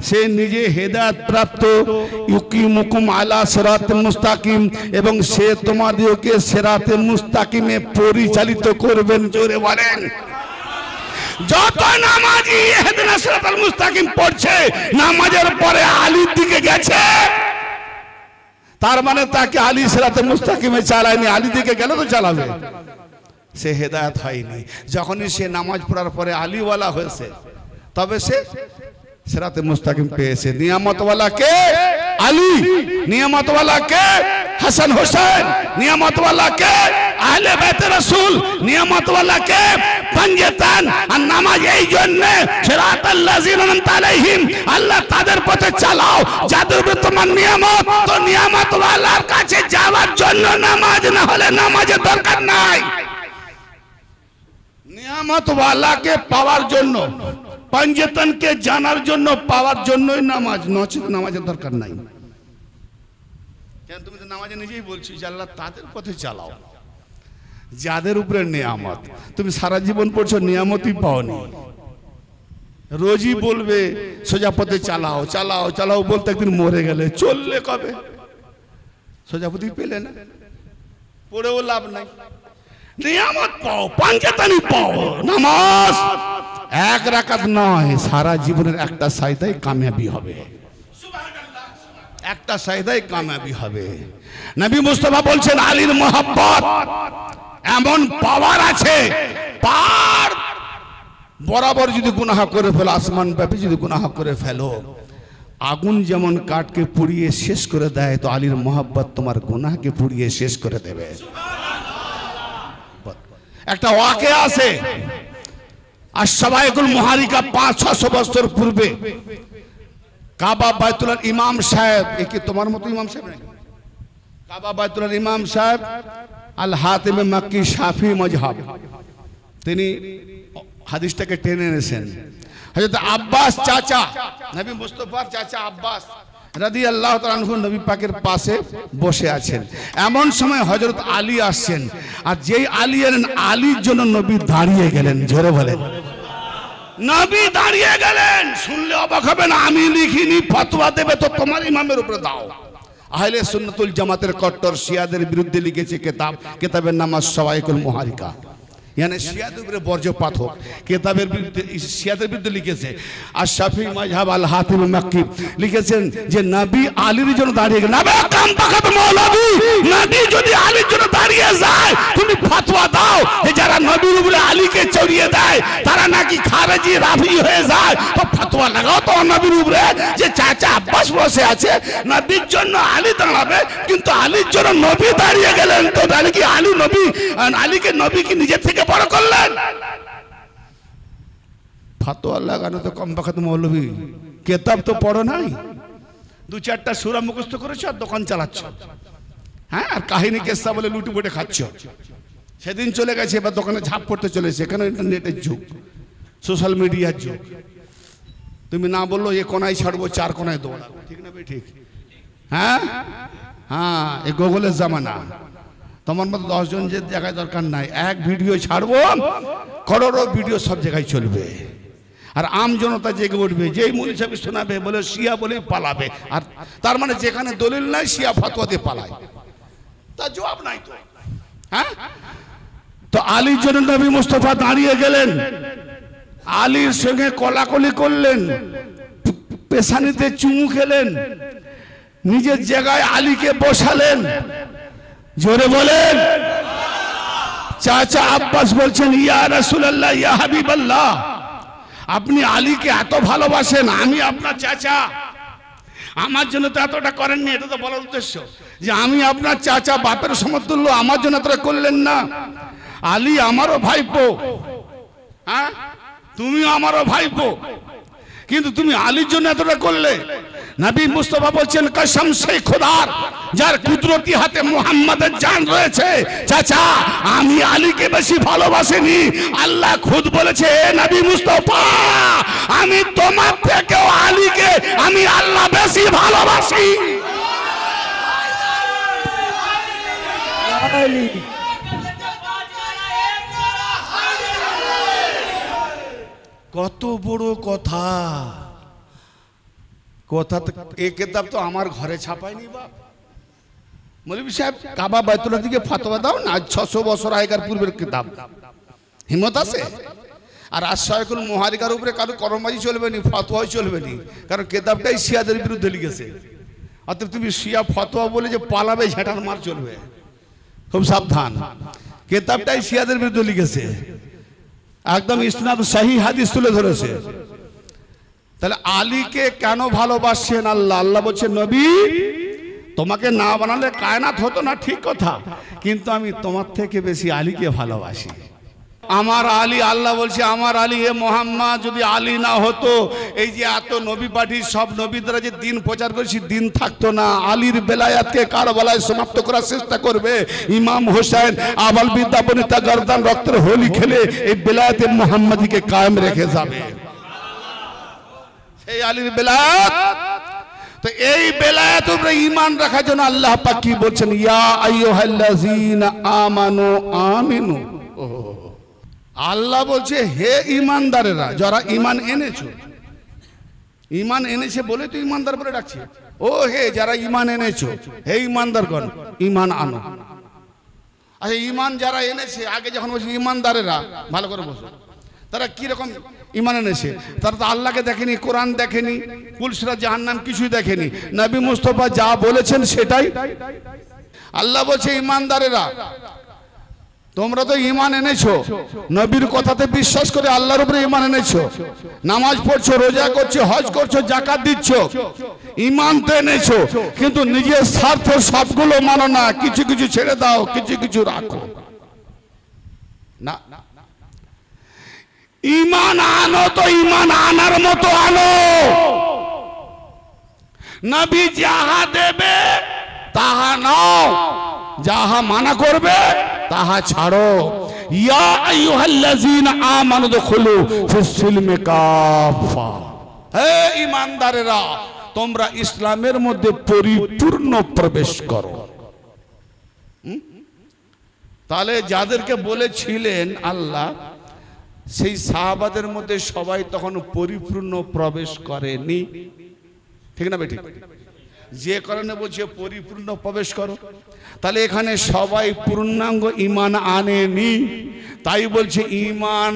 সে নিজে হেদায়েত প্রাপ্ত, ইউকিমুকুম আলা সিরাতিল মুস্তাকিম, এবং সে তোমাদেরকে সিরাতে মুস্তাকিমে পরিচালিত করবেন। জোরে বলেন। যত নামাজি ইহদিনা সিরাতাল মুস্তাকিম পড়ছে, নামাজের পরে আলীর দিকে গেছে, তার মানে তাকে আলী সিরাতে মুস্তাকিমে চালায়নি, আলী দিকে গেলে তো চালাবে, সে হেদায়েত হয়নি। যখনই সে নামাজ পড়ার পরে আলীওয়ালা হয়েছে, তবে সে সিরাতে মুস্তাকিম পেয়েছে। নিয়ামতওয়ালা কে? আলী। নিয়ামতওয়ালা কে? হাসান হোসেন। নিয়ামতওয়ালা কে? আহলে বাইতে রাসূল। নিয়ামতওয়ালা কে? পাঞ্জেতান। আর নামাজ এই জন্য, সিরাতাল লাযিনা আনআমতা আলাইহিম, আল্লাহ তাদের পথে চালাও যাদের উপরে তোমার নিয়ামত। তো নিয়ামতওয়ালার কাছে যাওয়ার জন্য নামাজ, না হলে নামাজের দরকার নাই। নিয়ামতওয়ালাকে পাওয়ার জন্য, পাঞ্জেতানকে জানার জন্য, পাওয়ার জন্যই নামাজ, নচেত নামাজের দরকার নাই। কেন? তুমি তো নামাজে নিজেই বলছি যে আল্লাহ তাদের পথে চালাও যাদের উপরে নিয়ামত। তুমি সারা জীবন পড়ছো, নিয়ামতই পাওনি। রোজই বলবে সোজা পথে চালাও চালাও চালাও, বলতে একদিন মরে গেলে চললে কবে? সোজা পথই পেলে না, পড়েও লাভ নাই। নিয়ামত পাও, পাঞ্জাতানি পাও। নামাজ এক রাকাত নয়, সারা জীবনের একটা সাইদাই কামিয়াবি হবে, একটা সাইদাই কামিয়াবি হবে। নবী মুস্তাফা বলছেন, আলীর মোহাব্বত এমন পাওয়ার আছে, পার বরাবর যদি গুনাহ করে ফেলো, আসমান ব্যাপী যদি গুনাহ করে ফেলো, আগুন যেমন কাঠকে পুড়িয়ে শেষ করে দেয়, তো আলীর মোহাব্বত তোমার গুনাহকে পুড়িয়ে শেষ করে দেবে। একটা ওয়াকে আছে, আর সবাইকুল মুহারিকা 500-600 বছর পূর্বে কাবা বাইতুল্লাহর ইমাম সাহেব, একে তোমার মতো ইমাম সাহেব নাকি? কাবা বাইতুল্লাহর ইমাম সাহেব আল হাতিম মাক্কি শাফি মজহাব, তিনি হাদিসটাকে টেনে এনেছেন। হযরত আব্বাস চাচা, নবী মুস্তাফার চাচা আব্বাস রাদিয়াল্লাহু তাআলা আনহু নবী পাকের পাশে বসে আছেন। এমন সময় হযরত আলী আসছেন, আর যেই আলী এলেন, আলীর জন্য নবী দাঁড়িয়ে গেলেন। জোরে বলেন। নবী দাঁড়িয়ে গেলেন। শুনলে অবাক হবে না, আমি লিখিনি, ফতোয়া দেবে তো তোমার ইমামের উপরে দাও। আহলে সুন্নাতুল জামাতের কট্টর শিয়াদের বিরুদ্ধে লিখেছে কিতাব, কিতাবের নাম সওয়াইকুল মুহারিকা, यानी শিয়াদের উপরে বর্জ্যপাত হোক, কিতাবের বিরুদ্ধে, শিয়াদের বিরুদ্ধে লিখেছে। আর শাফি মাযহাব আল হাতিম মাক্কি লিখেছেন যে নবী আলীর জন্য দাঁড়িয়ে গেলেন। নবী কাম পাকাত মৌলভী, নবী যদি আলীর জন্য দাঁড়িয়ে যায়, তুমি ফতোয়া দাও যে যারা নবীর উপরে আলীকে চড়িয়ে দেয় তারা নাকি খারেজি রাফি হয়ে যায়। তো ফতোয়া লাগাও তো নবীর উপরে, যে চাচা আব্বাস বসে আছে, নবীর জন্য আলী দাঁড়াবে, কিন্তু আলীর জন্য নবী দাঁড়িয়ে গেলেন। তো তাহলে কি আলী নবী, আলীকে নবী কি নিজের থেকে বড় করলেন? ফতোয়া লাগানো তো কম পাকাত মৌলভী, কিতাব তো পড়ো নাই। দু চারটা সূরা মুখস্থ করেছো আর দোকান চালাচ্ছ, হ্যাঁ, আর কাহিনী কেসা বলে লুটে পুটে খাচ্ছ। সেদিন চলে গেছে, এবার দোকানে ঝাঁপ পড়তে চলেছে। এখানে ইন্টারনেটের যুগ, সোশ্যাল মিডিয়ার যুগ। তুমি না বললো এ কোনায় ছাড়বো, চার কোনায় দৌড়াবো, ঠিক না ভাই? ঠিক, হ্যাঁ হ্যাঁ, এ গুগলের জামানা। তোমার মতো 10 জন যে জায়গায় দরকার নাই, এক ভিডিও ছাড়বো, করোড়ো ভিডিও সব জায়গায় চলবে। আর আম জনতা জেগে উঠবে, যেই মৌলভী সাহেব শোনাবে বলে শিয়া বলে পালাবে। আর তার মানে যেখানে দলিল নাই শিয়া ফতোয়া দিয়ে পালায়, তার জবাব নাই তো। হ্যাঁ, তো আলীর জন্য নবী মুস্তাফা দাঁড়িয়ে গেলেন, আলীর সঙ্গে কলাকলি করলেন, পেশানিতে চুমু খেলেন, নিজের জায়গায় আলীকে বসালেন। জোরে বলেন। চাচা আব্বাস বলছেন, ইয়া রাসূলুল্লাহ, ইয়া হাবিবাল্লাহ, আপনি আলীকে এত ভালোবাসেন, আমি আপনার চাচা, আমার জন্য তো এতটা করেননি। এটা তো বলার উদ্দেশ্য যে আমি আপনার চাচা, বাপের সমতুল্য, আমার জন্য এতটা করলেন না। আলী আমারও ভাইপো, হ্যাঁ, তুমিও আমারও ভাইপো, কিন্তু তুমি আলীর জন্য এতটা করলে। নবী মুস্তাফা বলছেন, কসম সে খোদার যার কুদরতি হাতে মুহাম্মাদের জান রয়েছে, চাচা আমি আলীকে বেশি ভালোবাসিনি। আল্লাহ খুদ বলেছে, নবী মুস্তাফা আমি তোমার থেকেও আলীকে আমি আল্লাহ বেশি ভালোবাসি। কত বড় কথা। কথা তো এই কিতাব তো আমার ঘরে ছাপায়নি বাপ। মৌলভী সাহেব কাবা বাইতুল্লাহ দিকে ফতোয়া দাও না, 600 বছর আগেকার পূর্বের কিতাব, হিম্মত আছে? আর আশায়কুল মুহারিকার উপরে কারো কর্মবাজি চলবে না, ফতোয়াই চলবে না, কারণ কিতাবটাই শিয়াদের বিরুদ্ধে লিখেছে। অতএব তুমি শিয়া ফতোয়া বলে যে পালাবে, ঝেঁটার মার চলবে, খুব সাবধান। কিতাবটাই শিয়াদের বিরুদ্ধে লিখেছে, একদম ইসনাদ সহিহ হাদিস তুলে ধরেছে। তাহলে আলীকে কেন ভালোবাসছেন আল্লাহ? আল্লাহ বলছেন, নবী তোমাকে না বানালে কায়নাত হতো না, ঠিক কথা, কিন্তু আমি তোমার থেকে বেশি আলীকে ভালোবাসি। আমার আলী, আল্লাহ বলছে আমার আলী, হে মুহাম্মদ যদি আলী না হতো, এই যে এত নবী পাঠি সব নবীরা যে দিন প্রচার করেছি, দিন থাকতো না। আলীর বেলায়াতকে কারবালায় সমাপ্ত করার চেষ্টা করবে ইমাম হোসেন, আবাল বিদ্যা বনিতা গর্দান রক্তের হোলি খেলে এই বেলায়াতে মুহাম্মাদীকে কায়েম রেখে যাবে, এই আলীর বেলায়াত। তো এই বেলায়াত উপরে ঈমান রাখার জন্য আল্লাহ পাক কি বলছেন, ইয়া আইয়ুহাল্লাযীনা আমানু আমিনু। আল্লাহ বলছে, হে ঈমানদারেরা, যারা ঈমান এনেছো, ঈমান এনেছে বলে তো ঈমানদার বলে ডাকছে। ও হে যারা ঈমান এনেছো, হে ঈমানদারগণ ঈমান আনো। আচ্ছা, ঈমান যারা এনেছে, আগে যখন বলছে ঈমানদারেরা, ভালো করে বসো, তারা কি রকম ঈমান এনেছে? তারা তো আল্লাহকে দেখেনি, কোরআন দেখেনি, কুলসিরাত জাহান্নাম কিছুই দেখেনি। নবী মুস্তাফা যা বলেছেন সেটাই। আল্লাহ বলছে, ঈমানদারেরা তোমরা তো ঈমান এনেছো, নবীর কথাতে বিশ্বাস করে আল্লাহর উপরে ঈমান এনেছো, নামাজ পড়ছো, রোজা করছো, হজ করছো, যাকাত দিচ্ছ, ঈমান তো এনেছো, কিন্তু নিজের স্বার্থ সবগুলো মানো না, কিছু কিছু ছেড়ে দাও, কিছু কিছু রাখো না। ঈমান আনো তো ঈমান আনার মতো আনো। নবী যাহা দেবে তাহা নাও, যাহা মানা করবে তাহা ছাড়ো। ইয়া আইয়ুহাল্লাযীনা আমানু দুখুলু ফিস সিলমি কাফা, হে ঈমানদারেরা তোমরা ইসলামের মধ্যে পরিপূর্ণ প্রবেশ করো। তাহলে যাদেরকে বলেছিলেন আল্লাহ, সেই সাহাবাদের মধ্যে সবাই তখন পরিপূর্ণ প্রবেশ করেনি, ঠিক না বেঠিক? যে কারণে বলছে পরিপূর্ণ প্রবেশ করো, তাহলে এখানে সবাই পূর্ণাঙ্গ ঈমান আনেনি, তাই বলছে ঈমান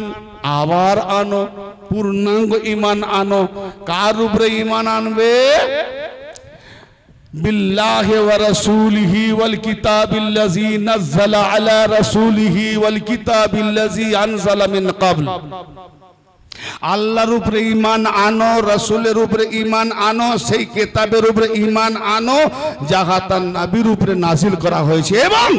আবার আনো, পূর্ণাঙ্গ ঈমান আনো। কার উপরে ঈমান আনবে? বিল্লাহি ওয়া রাসূলিহি ওয়াল কিতাবিল্লাযী নাযালা আলা রাসূলিহি ওয়াল কিতাবিল্লাযী আনজালা মিন ক্বাবল। আল্লাহর উপরে ঈমান আনো, রাসূলের উপরে ঈমান আনো, সেই কিতাবের উপরে ঈমান আনো যাহা তার নবীর উপরে নাযিল করা হয়েছে, এবং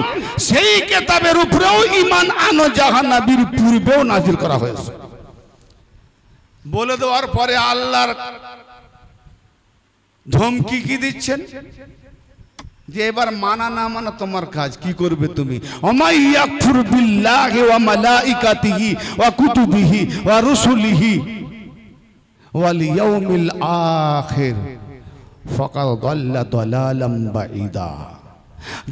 সেই কিতাবের উপরেও ঈমান আনো যাহা নবীর পূর্বেও নাযিল করা হয়েছে। বলে দেওয়ার পরে আল্লাহর ধমকি কি দিচ্ছেন যে এবার মানা না মানা তোমার কাজ, কি করবে তুমি? ওমা ইয়াকফুর বিল্লাহি ওয়া মালাইকাতিহি ওয়া কুতুবিহি ওয়া রুসুলিহি ওয়াল ইয়াউমিল আখির ফাকাদ দাল্লা দালালাম বাঈদা।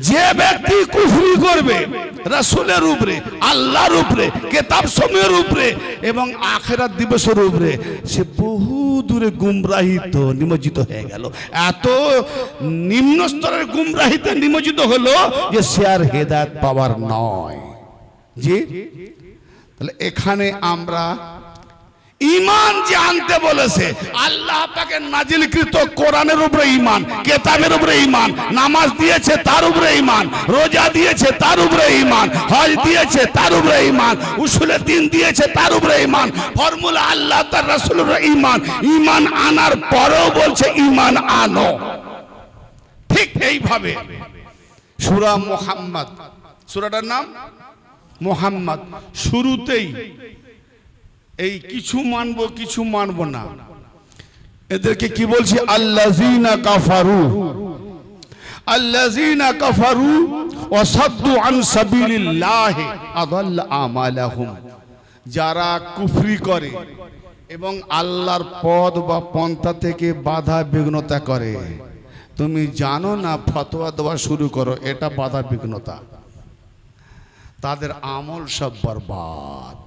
যে ব্যক্তি কুফরি করবে রাসূলের উপরে, আল্লাহর উপরে, কিতাব সমূহের উপরে এবং আখিরাত দিবসের উপরে, সে বহু দূরে গুমরাহিতে নিমজ্জিত হয়ে গেল। এত নিম্ন স্তরের গুমরাহিতে নিমজ্জিত হলো যে সে আর হেদায়েত পাওয়ার নয়। জি, তাহলে এখানে আমরা ঈমান যে আনতে বলেছে, আল্লাহ পাকের নাজিলকৃত কোরআনের উপরে ঈমান, কিতাবের উপরে ঈমান, নামাজ দিয়েছে তার উপরে ঈমান, রোজা দিয়েছে তার উপরে ঈমান, হজ দিয়েছে তার উপরে ঈমান, উসুলে দ্বীন দিয়েছে তার উপরে ঈমান, ফর্মুলা আল্লাহ তার রাসূলের উপরে ঈমান। ঈমান আনার পরেও বলছে ঈমান আনো। ঠিক এইভাবে সূরা মুহাম্মদ, সূরাটার নাম মুহাম্মদ, শুরুতেই এই কিছু মানবো কিছু মানবো না, এদেরকে কি বলছি? আল্লাযীনা কাফারু, আল্লাযীনা কাফারু ওয়া সাদ্দু আন সাবিলিল্লাহি আযাল্লা আমালাহুম। যারা কুফরি করে এবং আল্লাহর পথ বা পন্থা থেকে বাধা বিঘ্নতা করে, তুমি জানো না ফতোয়া দেওয়া শুরু করো, এটা বাধা বিঘ্নতা, তাদের আমল সব বরবাদ।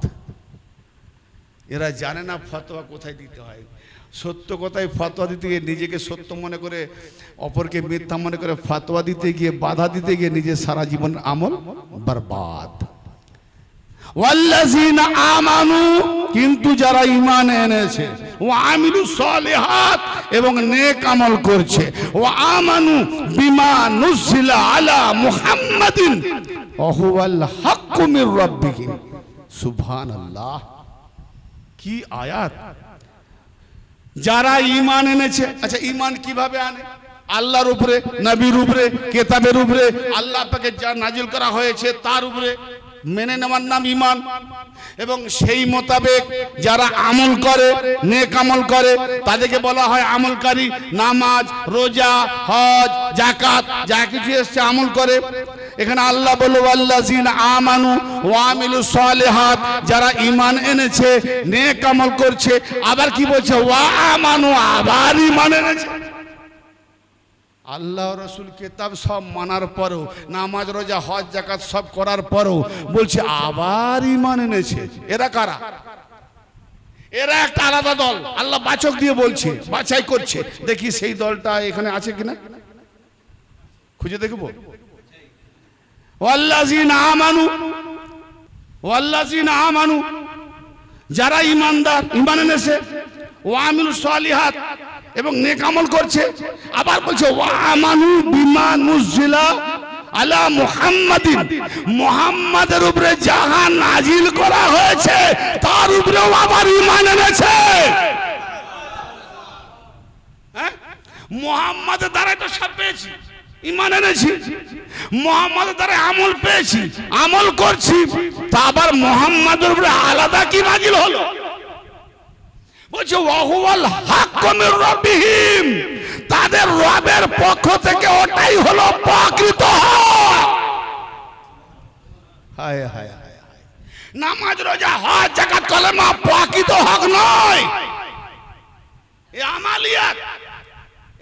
এরা জানে না ফতোয়া কোথায় দিতে হয়। সত্য কথায় ফতোয়া দিতে গিয়ে নিজেকে সত্য মনে করে, অপরকে মিথ্যা মনে করে ফতোয়া দিতে গিয়ে, বাধা দিতে গিয়ে নিজের সারা জীবন আমল বরবাদ। ওয়াল্লাযীনা আমানু, কিন্তু যারা ঈমান এনেছে, ওয়া আমিলুস সালিহাত, এবং নেক আমল করছে, ওয়া আমানু বিমা নুজিলা আলা মুহাম্মাদিন ওয়া হুয়াল হাক্কু মির রাব্বিহিম। সুবহানাল্লাহ, কি আয়াত! যারা ঈমান এনেছে, আচ্ছা ঈমান কিভাবে আনে? আল্লাহর উপরে, নবীর উপরে, কিতাবের উপরে, আল্লাহ পাকে যা নাজিল করা হয়েছে তার উপরে মেনে নেওয়ার নাম ঈমান। এবং সেই মোতাবেক যারা আমল করে, নেক আমল করে, তাদেরকে বলা হয় আমলকারী। নামাজ, রোজা, হজ, যাকাত যা কিছু এসছে আমল করে। এখানে আল্লাহ বলল ওয়াল্লাযীনা আমানু ওয়া আমিলুস সালিহাত, যারা ঈমান এনেছে, নেক আমল করছে। আবার কি বলছে? ওয়া আমানু, আবার ঈমান এনেছে। আল্লাহ রাসূল কিতাব সব মানার পরেও, নামাজ, রোজা, হজ, যাকাত সব করার পরেও বলছে আবার ঈমান এনেছে। এরা কারা? এরা একটা আলাদা দল। আল্লাহ বাছক দিয়ে বলছে, বাছাই করছে। দেখি সেই দলটা এখানে আছে কিনা, খুঁজে দেখব। ওয়াল্লাযীনা আমানু, ওয়াল্লাযীনা আমানু, যারা ঈমানদার, ঈমান এনেছে, ওয়া আমিলুস সালিহাত, এবং নেক আমল করছে। আবার বলছে ওয়া আমানু বিমা নুজিলা আলা মুহাম্মাদিন, মুহাম্মাদের উপরে যাহা নাজিল করা হয়েছে তার উপরেও আবার ঈমান এনেছে। হ্যাঁ, মুহাম্মাদের দ্বারাই তো সব পেয়েছি, ঈমান এনেছি। মুহাম্মাদের দ্বারা আমল পেয়েছি, আমল করছি। তা আবার মুহাম্মাদের উপরে আলাদা কি নাজিল হলো? বলছে ওয়া হুয়াল হাক্কু মির রাব্বিহিম, তাদের রবের পক্ষ থেকে ওটাই হলো প্রকৃত হক। হায় হায় হায়, নামাজ, রোজা, হজ, যাকাত, কলেমা প্রকৃত হক নয়, এই আমালিয়াত।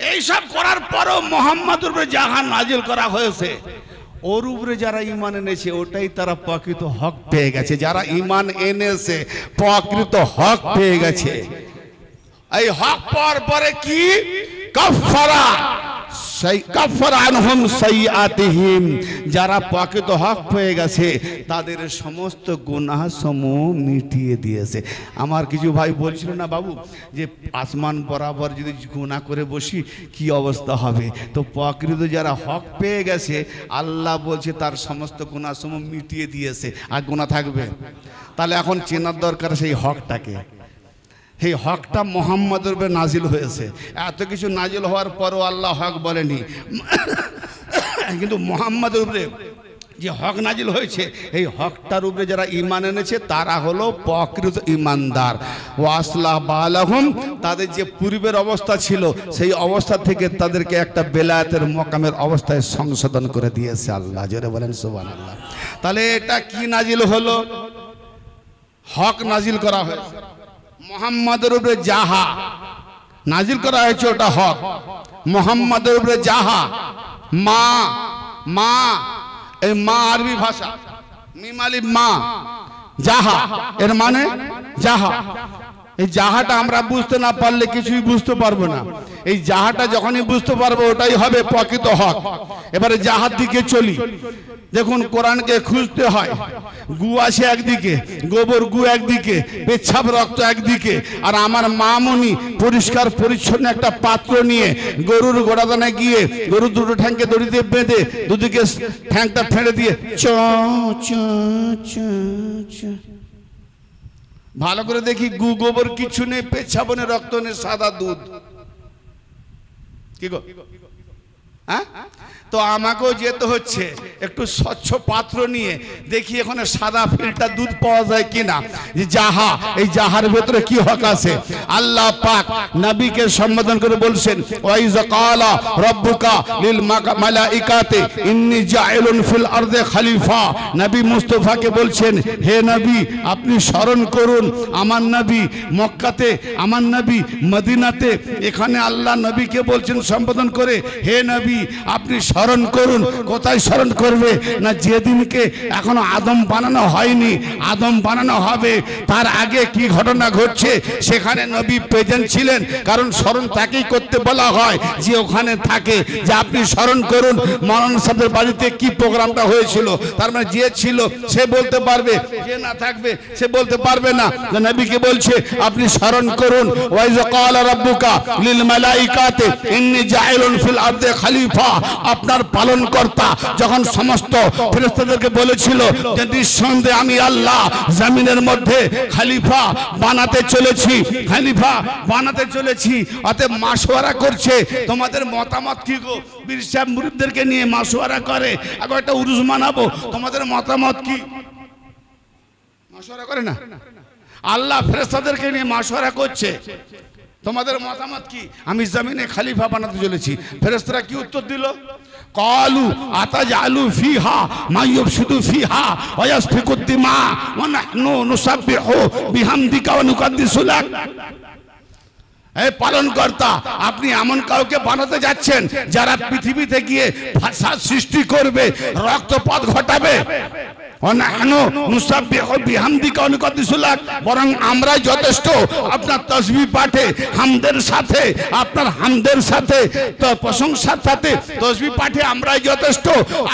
এইসব করার পরও মুহাম্মাদের উপরে যাহা নাজিল করা হয়েছে ওর উপরে যারা ঈমান এনেছে ওটাই তারা প্রকৃত হক পেয়ে গেছে। যারা ঈমান এনেছে প্রকৃত হক পেয়ে গেছে। এই হক পাওয়ার পরে কি? কাফারা, কাফারা আনহুম সাইয়্যাতিহিম, যারা প্রকৃত হক পেয়ে গেছে তাদের সমস্ত গুনাহ সমূহ মিটিয়ে দিয়েছে। আমার কিছু ভাই বলছিল না বাবু যে আসমান বরাবর যদি গুনাহ করে বসি কি অবস্থা হবে? তো প্রকৃত যারা হক পেয়ে গেছে আল্লাহ বলছে তার সমস্ত গুনাহ সমূহ মিটিয়ে দিয়েছে, আর গুনাহ থাকবে? তাহলে এখন চেনার দরকার সেই হকটাকে। এই হকটা মুহাম্মাদের উপরে নাজিল হয়েছে। এত কিছু নাজিল হওয়ার পরও আল্লাহ হক বলেনি, কিন্তু মুহাম্মাদের উপরে যে হক নাজিল হয়েছে, এই হকটার উপরে যারা ঈমান এনেছে তারা হলো প্রকৃত ঈমানদার। ওয়াসলাহ বালাহুম, তাদের যে পূর্বের অবস্থা ছিল সেই অবস্থা থেকে তাদেরকে একটা বেলায়েতের মকামের অবস্থায় সংশোধন করে দিয়েছে আল্লাহ। জোরে বলেন সুবহানাল্লাহ। তাহলে এটা কি নাজিল হলো? হক নাজিল করা হয়েছে। মুহাম্মাদের উপরে যাহা নাজিল করা হয়েছে ওটা হক। মুহাম্মাদের উপরে যাহা, মা, মা, এই মা আরবি ভাষা, মিম আলিফ মা, যাহা এর মানে যাহা। এই যাহাটা আমরা বুঝতে না পারলে কিছুই বুঝতে পারবো না। এই যাহাটা যখনই বুঝতে পারবো ওটাই হবে প্রকৃত হক। এবারে যাহার দিকে চলি। দেখুন কোরআনকে খুঁজতে হয়, গু আসে একদিকে, গোবর গু একদিকে, পেচ্ছাপ রক্ত একদিকে, আর আমার মামনি পরিষ্কার পরিচ্ছন্ন একটা পাত্র নিয়ে গরুর গোড়াদানে গিয়ে গরুর দুটো ঠ্যাংকে দড়িতে বেঁধে দুদিকে ঠ্যাংটা ফেলে দিয়ে চ চ চ চ। ভালো করে দেখি, গু গোবর কিছু নেই, পেচ্ছাপ নেই, রক্ত নেই, সাদা দুধ। কি গো, হ্যাঁ? তো আমাকেও যেতে হচ্ছে একটু স্বচ্ছ পাত্র নিয়ে দেখি এখানে সাদা ফিল্টার দুধ পাওয়া যায় কিনা। যে যাহা, এই যাহার ভেতরে কি হক আছে? আল্লাহ পাক নবীকে সম্বোধন করে বলছেন, ওয়াইজ ক্বালা রাব্বুকা লিল মালাইকাতি ইন্নী জাইলুন ফিল আরদে খলিফা। নবী মুস্তাফাকে বলছেন, হে নবী আপনি স্মরণ করুন আমার নবী মক্কাতে, আমার নবী মদিনাতে। এখানে আল্লাহ নবীকে বলছেন সম্বোধন করে, হে নবী আপনি স্মরণ করুন। কোথায় স্মরণ করবে না? যেদিনকে এখনো আদম বানানো হয়নি, আদম বানানো হবে তার আগে কি ঘটনা ঘটছে সেখানে নবী প্রেজেন্ট ছিলেন। কারণ স্মরণ তাকেই করতে বলা হয় যে ওখানে থাকে। যে আপনি স্মরণ করুন মাওলানা সাহেবের বাড়িতে কি প্রোগ্রামটা হয়েছিল। তার মানে যে ছিল সে বলতে পারবে, যে না থাকবে সে বলতে পারবে না। নবীকে বলছে আপনি স্মরণ করুন, ওয়াইজ ক্বালা রাব্বুকা লিল মালাইকাতি ইন্নী জাইলুন ফিল আরদে খলিফা। আপনার পালনকর্তা যখন সমস্ত ফেরেশতাদেরকে বলেছিল যে নিঃসন্দেহে আমি আল্লাহ জমিনের মধ্যে খলিফা বানাতে চলেছি, খলিফা বানাতে চলেছি, অতএব মাশওয়ারা করছে তোমাদের মতামত কি গো? বীর সাহেব মুরিদদেরকে নিয়ে মাশওয়ারা করে, আগে একটা উরুস মানাবো, তোমাদের মতামত কি? মাশওয়ারা করে না? আল্লাহ ফেরেশতাদেরকে নিয়ে মাশওয়ারা করছে, তোমাদের মতামত কি? আমি জমিনে খলিফা বানাতে চলেছি। ফেরেশতারা কি উত্তর দিল? ক্বালু আতাজআলু ফিহা মা ইউফসিদু ফিহা ওয়া ইয়াসফিকুদ দিমা ওয়া নাহনু নুসাব্বিহু বিহামদিকা ওয়া নুকাদ্দিসু লাক। এই পালনকর্তা আপনি এমন কাউকে বানাতে যাচ্ছেন যারা পৃথিবীতে গিয়ে ফাসাদ সৃষ্টি করবে, রক্তপাত ঘটাবে। বরং আমরা যথেষ্ট আপনার তাসবিহ পাঠে হামদের সাথে, আপনার হামদের সাথে প্রশংসার সাথে তাসবিহ পাঠে আমরাই যথেষ্ট,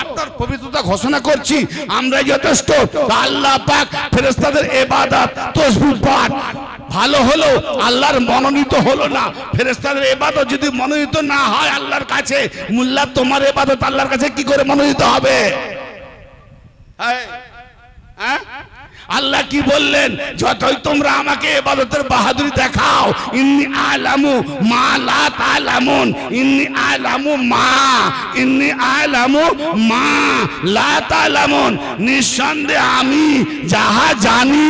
আপনার পবিত্রতা ঘোষণা করছি আমরাই যথেষ্ট। আল্লাহ পাক ফেরেশতাদের ইবাদত তাসবিহ পাঠ ভালো হলো, আল্লাহর মনোনীত হলো না। ফেরেশতাদের ইবাদত যদি মনোনীত না হয় আল্লাহর কাছে, মোল্লা তোমার ইবাদত আল্লাহর কাছে কি করে মনোনীত হবে? আল্লাহ কি বললেন? যতই তোমরা আমাকে ইবাদতের বাহাদুরি দেখাও, ইন্নী আলামু মা লা তালামুন, ইন্নী আলামু মা, ইন্নী আলামু মা লা তালামুন, নিঃসন্দেহে আমি যাহা জানি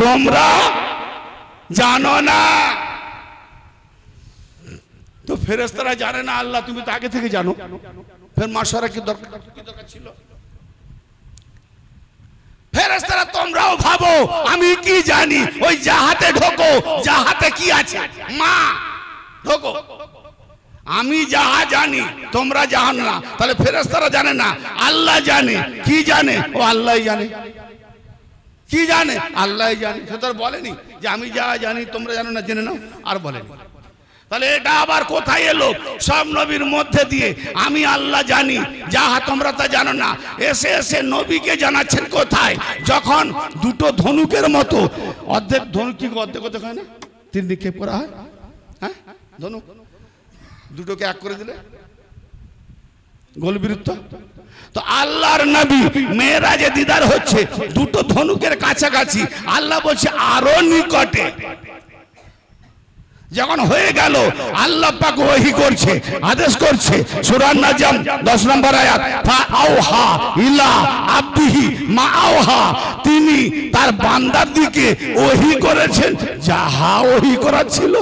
তোমরা জানো না। তো ফেরেশতারা জানে না আল্লাহ তুমি তো আগে থেকে জানো, ফের মাশওয়ারা কি দরকার ছিল? ফেরেশতারা তোমরাও ভাবো আমি কি জানি, ওই জাহাতে ঢোকো, জাহাতে কি আছে? মা ঢোকো। আমি যাহা জানি তোমরা জানো না, তাহলে ফেরেশতারা জানে না, আল্লাহ জানে। কি জানে? ও আল্লাহই জানে। কি জানে? আল্লাহই জানে। সে তো বলেনি যে আমি যাহা জানি তোমরা জানো না, জেনে নাও, আর বলেনি। তাহলে এটা আবার কোথায় এলো? সব নবীর মধ্যে দিয়ে আমি আল্লাহ জানি, যাহা তোমরা তা জানো না। এসে এসে নবীকে জানাচ্ছেন কোথায়? যখন দুটো ধনুকের মতো, অর্ধেক ধনুক কি অর্ধেক অর্ধেক হয় না? তিন নিক্ষেপ করা হয়, হ্যাঁ ধনুক দুটোকে এক করে দিলে গোলবিরুদ্ধ। তো আল্লাহর নবী মেরাজে দিদার হচ্ছে দুটো ধনুকের কাছাকাছি, আল্লাহ বলছে আরো নিকটে। যখন হয়ে গেল আল্লাহ পাক ওহী করছে, আদেশ করছে। সূরা নাজম 10 নম্বর আয়াত, ফাআওহা ইলা আবদিহি মা আওহা, তিনি তার বান্দার দিকে ওহী করেছেন যাহা ওহী করা ছিল।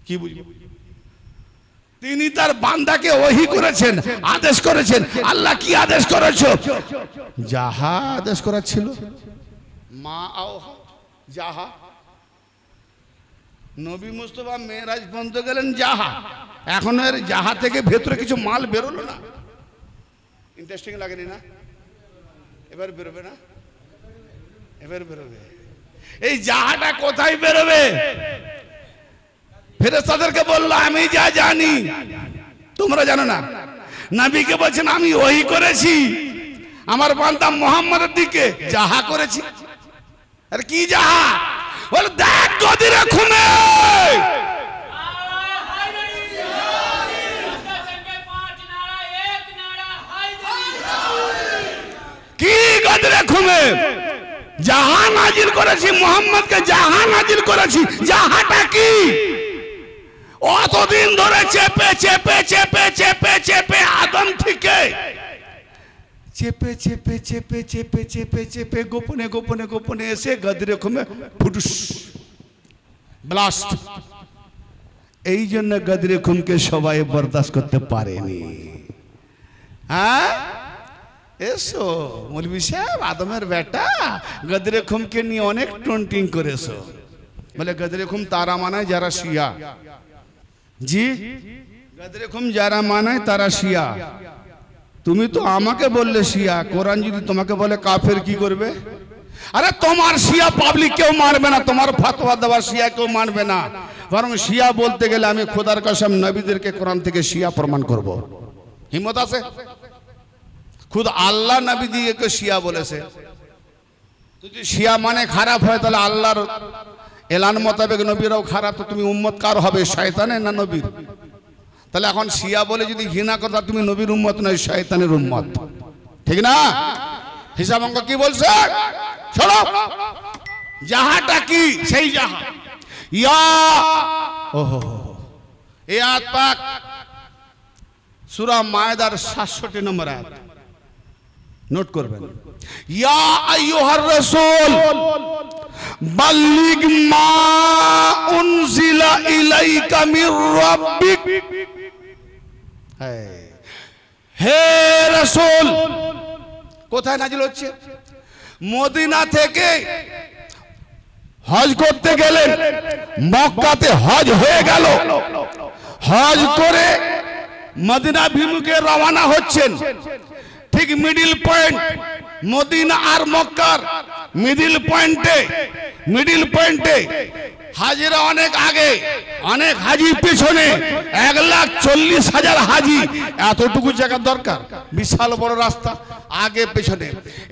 কি বুঝলি? তিনি তার বান্দাকে ওহী করেছেন, আদেশ করেছেন। আল্লাহ কি আদেশ করেছো? যাহা আদেশ করা ছিল। মা আওহা, যাহা। নবী মুস্তাফা মেরাজ পর্যন্ত গেলেন যাহা, এখন এর যাহা থেকে ভেতরে কিছু মাল বেরোলো না। ইন্টারেস্টিং লাগেনি না? এবার বেরোবে না? এবার বেরোবে। এই যাহাটা কোথায় বেরোবে? ফেরেশতাদেরকে বললো আমি যা জানি তোমরা জানো না। নবীকে বলছেন আমি ওহী করেছি আমার বান্দা মুহাম্মাদের দিকে, যাহা করেছি। আর কি যাহা? বল দেখ গদিরে খুনে, কি গদিরে খুনে যাহা নাজিল করেছি মুহাম্মদকে, যাহা নাজিল করেছি। যাহাটা কি? অতদিন ধরে চেপে চেপে চেপে চেপে চেপে আদম থেকে চেপে চেপে চেপে চেপে চেপে চেপে গোপনে গোপনে গোপনে এসে গদিরে খুমে ফুটুস ব্লাস্ট। এই জন্য গদিরে খুমকে সবাই বরদাস্ত করতে পারেনি। হ্যাঁ, এসো মৌলভী সাহেব, আদমের বেটা গদিরে খুমকে নিয়ে অনেক টন্টিং করেছো। বলে গদিরে খুম তারা মানায় যারা শিয়া। জি, গদিরে খুম যারা মানায় তারা শিয়া। তুমি তো আমাকে বললে শিয়া, কোরআন যদি তোমাকে বলে কাফের কি করবে? আরে তোমার শিয়া পাবলিক কেউ মানবে না, তোমার ফতোয়া দেওয়া শিয়া কেউ মানবে না। বরং শিয়া বলতে গেলে আমি খোদার কসম নবীদেরকে কোরআন থেকে শিয়া প্রমাণ করব। হিম্মত আছে? খুদ আল্লাহ নবী দিয়েকে শিয়া বলেছে। যদি শিয়া মানে খারাপ হয় তাহলে আল্লাহর এলান মোতাবেক নবীরাও খারাপ, তো তুমি উম্মত কার হবে, শয়তানের না নবীর? তাহলে এখন শিয়া বলে যদি ঘৃণা কথা, তুমি নবীর উম্মত নয়, শয়তানের উম্মত। ঠিক না? হিসাব অঙ্ক কি বলছে শোনো। যাহাটা কি? সেই যাহা ইয়া ওহো এই আয়াত পাক সূরা মায়েদার 67 নম্বর আয়াত নোট করবেন। ইয়া আইয়ুহার রাসূল বাল্লিগ মা উনজিলা ইলাইকা মির রাব্বিক, হে রাসূল। কোথায় নাজিল হচ্ছে? মদিনা থেকে হজ করতে গেলেন, মক্কাতে হজ হয়ে গেল, হজ করে মদিনা বিমুখে রওনা হচ্ছেন। ঠিক মিডিল পয়েন্ট মদিনা আর মক্কার মিডিল পয়েন্টে হাজিরা অনেক আগে, অনেক হাজি পেছনে, 1,40,000 হাজি। এতটুকু জায়গা দরকার? বিশাল বড় রাস্তা, আগে পেছনে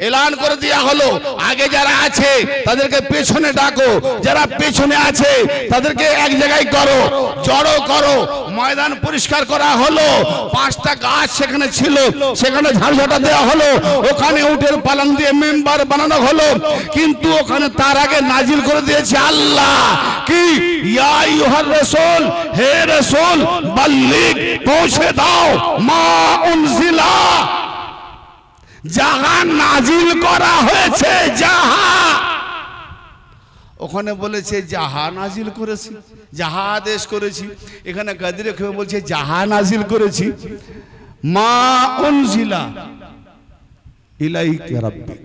এলান করে দেওয়া হলো। আগে যারা আছে তাদেরকে পেছনে ডাকো, যারা পেছনে আছে তাদেরকে এক জায়গায় করো, জড়ো করো। ময়দান পরিষ্কার করা হলো, 5টা গাছ সেখানে ছিল, সেখানে ঝাড়ঝাঁটা দেওয়া হলো, ওখানে উটের পালন দিয়ে মেম্বার বানানো হলো। কিন্তু ওখানে তার আগে নাজিল করে দিয়েছে আল্লাহ কি, ইয়া আইয়ুহার রাসূল, হে রাসূল বাল্লিগ, পৌঁছে দাও মা উনজিলা, যাহা নাজিল করা হয়েছে। যাহা ওখানে বলেছে যাহা নাজিল করেছি, যাহা আদেশ করেছি। এখানে গদিরে খুমে বলছে যাহা নাজিল করেছি। মা উনজিলা ইলাইকা রাব্বিক,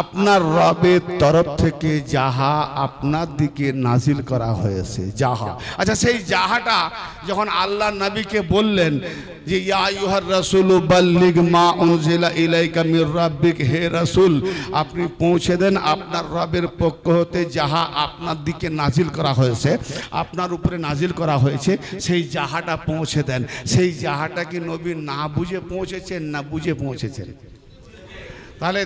আপনার রবের তরফ থেকে যাহা আপনার দিকে নাজিল করা হয়েছে। যাহা, আচ্ছা সেই যাহাটা যখন আল্লাহ নবীকে বললেন যে ইয়া আইয়ুহার রাসূল বাল্লিগ মা উনজিলা ইলাইকা মির রাব্বিক, হে রাসূল আপনি পৌঁছে দেন আপনার রবের পক্ষ হতে যাহা আপনার দিকে নাজিল করা হয়েছে, আপনার উপরে নাজিল করা হয়েছে, সেই যাহাটা পৌঁছে দেন। সেই যাহাটা কি নবী না বুঝে পৌঁছেছেন না বুঝে পৌঁছেছেন? তাহলে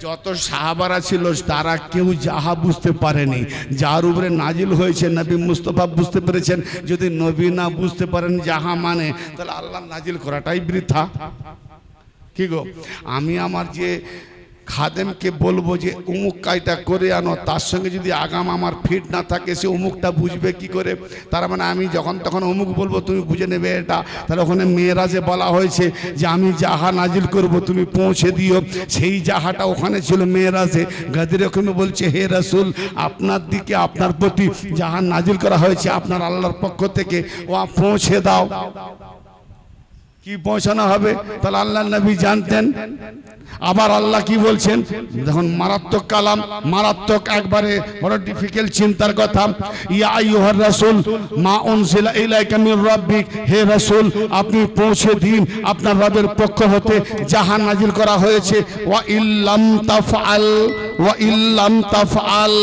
যত সাহাবারা ছিল তারা কেউ যাহা বুঝতে পারেনি, যার উপরে নাজিল হয়েছে নবী মুস্তাফা বুঝতে পেরেছেন। যদি নবী না বুঝতে পারেন যাহা মানে, তাহলে আল্লাহ নাজিল করাটাই বৃথা। কি গো, আমি আমার যে খাদেমকে বলবো যে অমুক কাজটা করে আনো, তার সঙ্গে যদি আগাম আমার ফিট না থাকে সে অমুকটা বুঝবে কি করে? তার মানে আমি যখন তখন অমুক বলবো তুমি বুঝে নেবে এটা। তাহলে ওখানে মেয়েরাজে বলা হয়েছে যে আমি যাহা নাজিল করব তুমি পৌঁছে দিও, সেই যাহাটা ওখানে ছিল মেয়েরাজে। গাদির ওখানে বলছে হে রাসূল আপনার দিকে আপনার প্রতি যাহা নাজিল করা হয়েছে আপনার আল্লাহর পক্ষ থেকে ও পৌঁছে দাও। কি পৌঁছানো হবে? তাহলে আল্লাহ নবী জানতেন। আবার আল্লাহ কি বলছেন দেখুন, মারাত্মক কালাম, মারাত্মক একবারে বড় ডিফিকাল্ট চিন্তার কথা। ইয়া আইয়ুহার রাসূল মা উনজিলা ইলাইকা মির রাব্বিক, হে রাসূল আপনি পৌঁছে দিন আপনার রবের পক্ষ হতে যাহা নাজিল করা হয়েছে। ওয়া ইল্লাম তাফআল, ওয়া ইল্লাম তাফআল,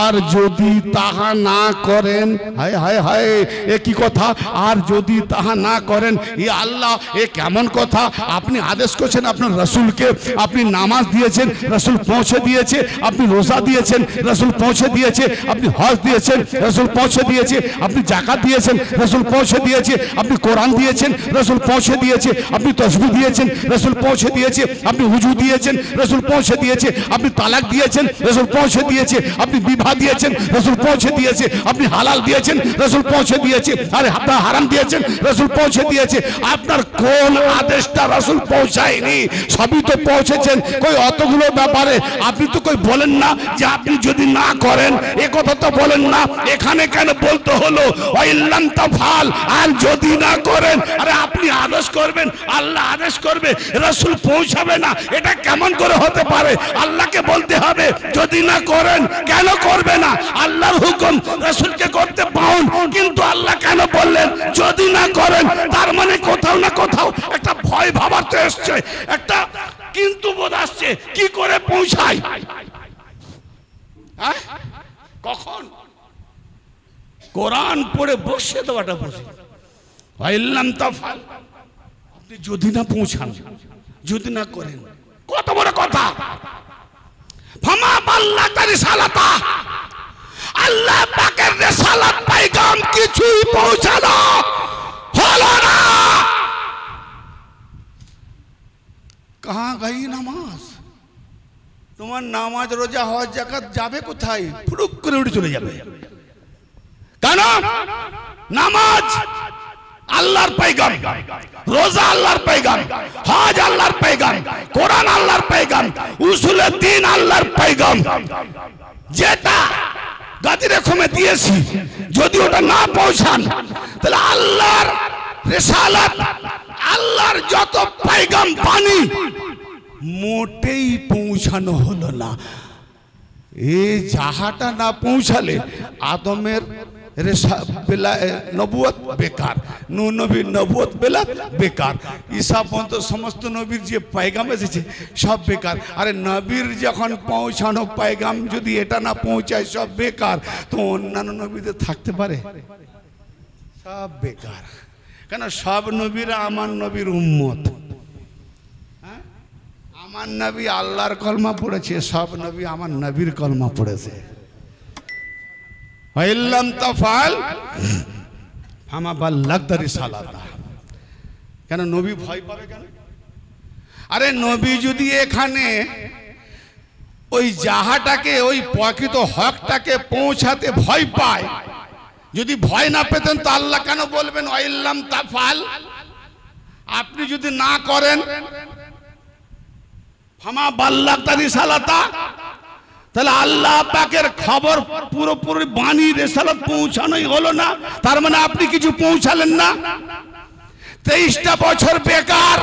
আর যদি তাহা না করেন, হায় হায় হায় এ কি কথা, আর যদি তাহা না করেন, ই আল্লাহ এ কেমন কথা? আপনি আদেশ করছেন আপনার রাসূলকে, আপনি নামাজ দিয়েছেন রাসূল পৌঁছে দিয়েছে, আপনি রোজা দিয়েছেন রাসূল পৌঁছে দিয়েছে, আপনি হজ দিয়েছেন রাসূল পৌঁছে দিয়েছে, আপনি যাকাত দিয়েছেন রাসূল পৌঁছে দিয়েছে, আপনি কোরআন দিয়েছেন রাসূল পৌঁছে দিয়েছে, আপনি তাসবিহ দিয়েছেন রাসূল পৌঁছে দিয়েছে, আপনি ওযু দিয়েছেন রাসূল পৌঁছে দিয়েছে, আপনি তালাক দিয়েছেন রাসূল পৌঁছে দিয়েছে, আপনি বিবাহ দিয়েছেন রাসূল পৌঁছে দিয়েছে, আপনি হালাল দিয়েছেন রাসূল পৌঁছে দিয়েছে, আরে আপনার হারাম দিয়েছেন রাসূল পৌঁছে দিয়েছে। আপনার কোন আদেশটা রাসূল পৌঁছায়নি? সবই তো পৌঁছেছেন। কই অতগুলো ব্যাপারে আপনি তো কই বলেন না যে আপনি যদি না করেন, এ কথা তো বলেন না। এখানে কেন বলতে হলো ওয়াইল্লাম তাফআল, আর যদি না করেন? আরে আপনি আদেশ করবেন, আল্লাহ আদেশ করবে, রাসূল পৌঁছাবে না, এটা কেমন করে হতে পারে? আল্লাহকে বলতে হবে যদি না করেন। কেন করবে না? আল্লাহর হুকুম রাসূলকে করতে পাউন, কিন্তু আল্লাহ কেন বললেন যদি না করেন? তার মানে কোথাও না কোথাও একটা ভয় ভাবার তো এসছে, একটা কিন্তু বোধ আসছে। কি করে পৌঁছায়? কখন? কোরআন পড়ে বসে দেওয়াটা বুঝি। ওয়াইল্লাম তাফআল, আপনি যদি না পৌঁছান, যদি না করেন, কত বড় কথা। ফামা বাল্লাগা রিসালাতা, আল্লাহ পাকের রিসালাত পয়গাম কিছুই পৌঁছানো হলো না। কাহা গই নামাজ? তোমার নামাজ রোজা হজ যাকাত যাবে কোথায়? ফুরুক করে উঠে চলে যাবে। কেন? নামাজ আল্লাহর পয়গাম, রোজা আল্লাহর পয়গাম, হজ আল্লাহর পয়গাম, কোরআন আল্লাহর পয়গাম, উসুলে দ্বীন আল্লাহর পয়গাম। যেটা গাদির রকমে দিয়েছি, যদি ওটা না পৌঁছান তাহলে আল্লাহর রিসালাত, আল্লাহর যত পয়গাম বাণী মোটেই পৌঁছানো হলো না। এই যাহাটা না পৌঁছালে আদমের নবুয়ত বেকার, নূহ নবীর নবুয়ত বেকার, ঈসা পর্যন্ত সমস্ত নবীর যে পয়গাম এসেছে সব বেকার। আরে নবীর যখন পৌঁছানো পয়গাম যদি এটা না পৌঁছায় সব বেকার, তো অন্যান্য নবীদের থাকতে পারে? সব বেকার। কেন? সব নবীরা আমার নবীর উম্মত। আমার নবী আল্লাহর কলমা পড়েছে, সব নবী আমার নবীর কলমা পড়েছে। ওয়াইল্লাম তাফআল ফামা বাল্লাগতা রিসালাতা। কেন নবী ভয় পাবে কেন? আরে নবী যদি এখানে ওই যাহাটাকে, ওই প্রকৃত হকটাকে পৌঁছাতে ভয় পায়, যদি ভয় না পেতেন তো আল্লাহ কেন বলবেন ওয়াইল্লাম তাফআল? আপনি যদি না করেন ফামা বাল্লাগতা রিসালাতা, তাহলে আল্লাহ পাকের খবর পুরোপুরি বাণী রিসালাত পৌঁছানোই হলো না। তার মানে আপনি কিছু পৌঁছালেন না। 23টা বছর বেকার,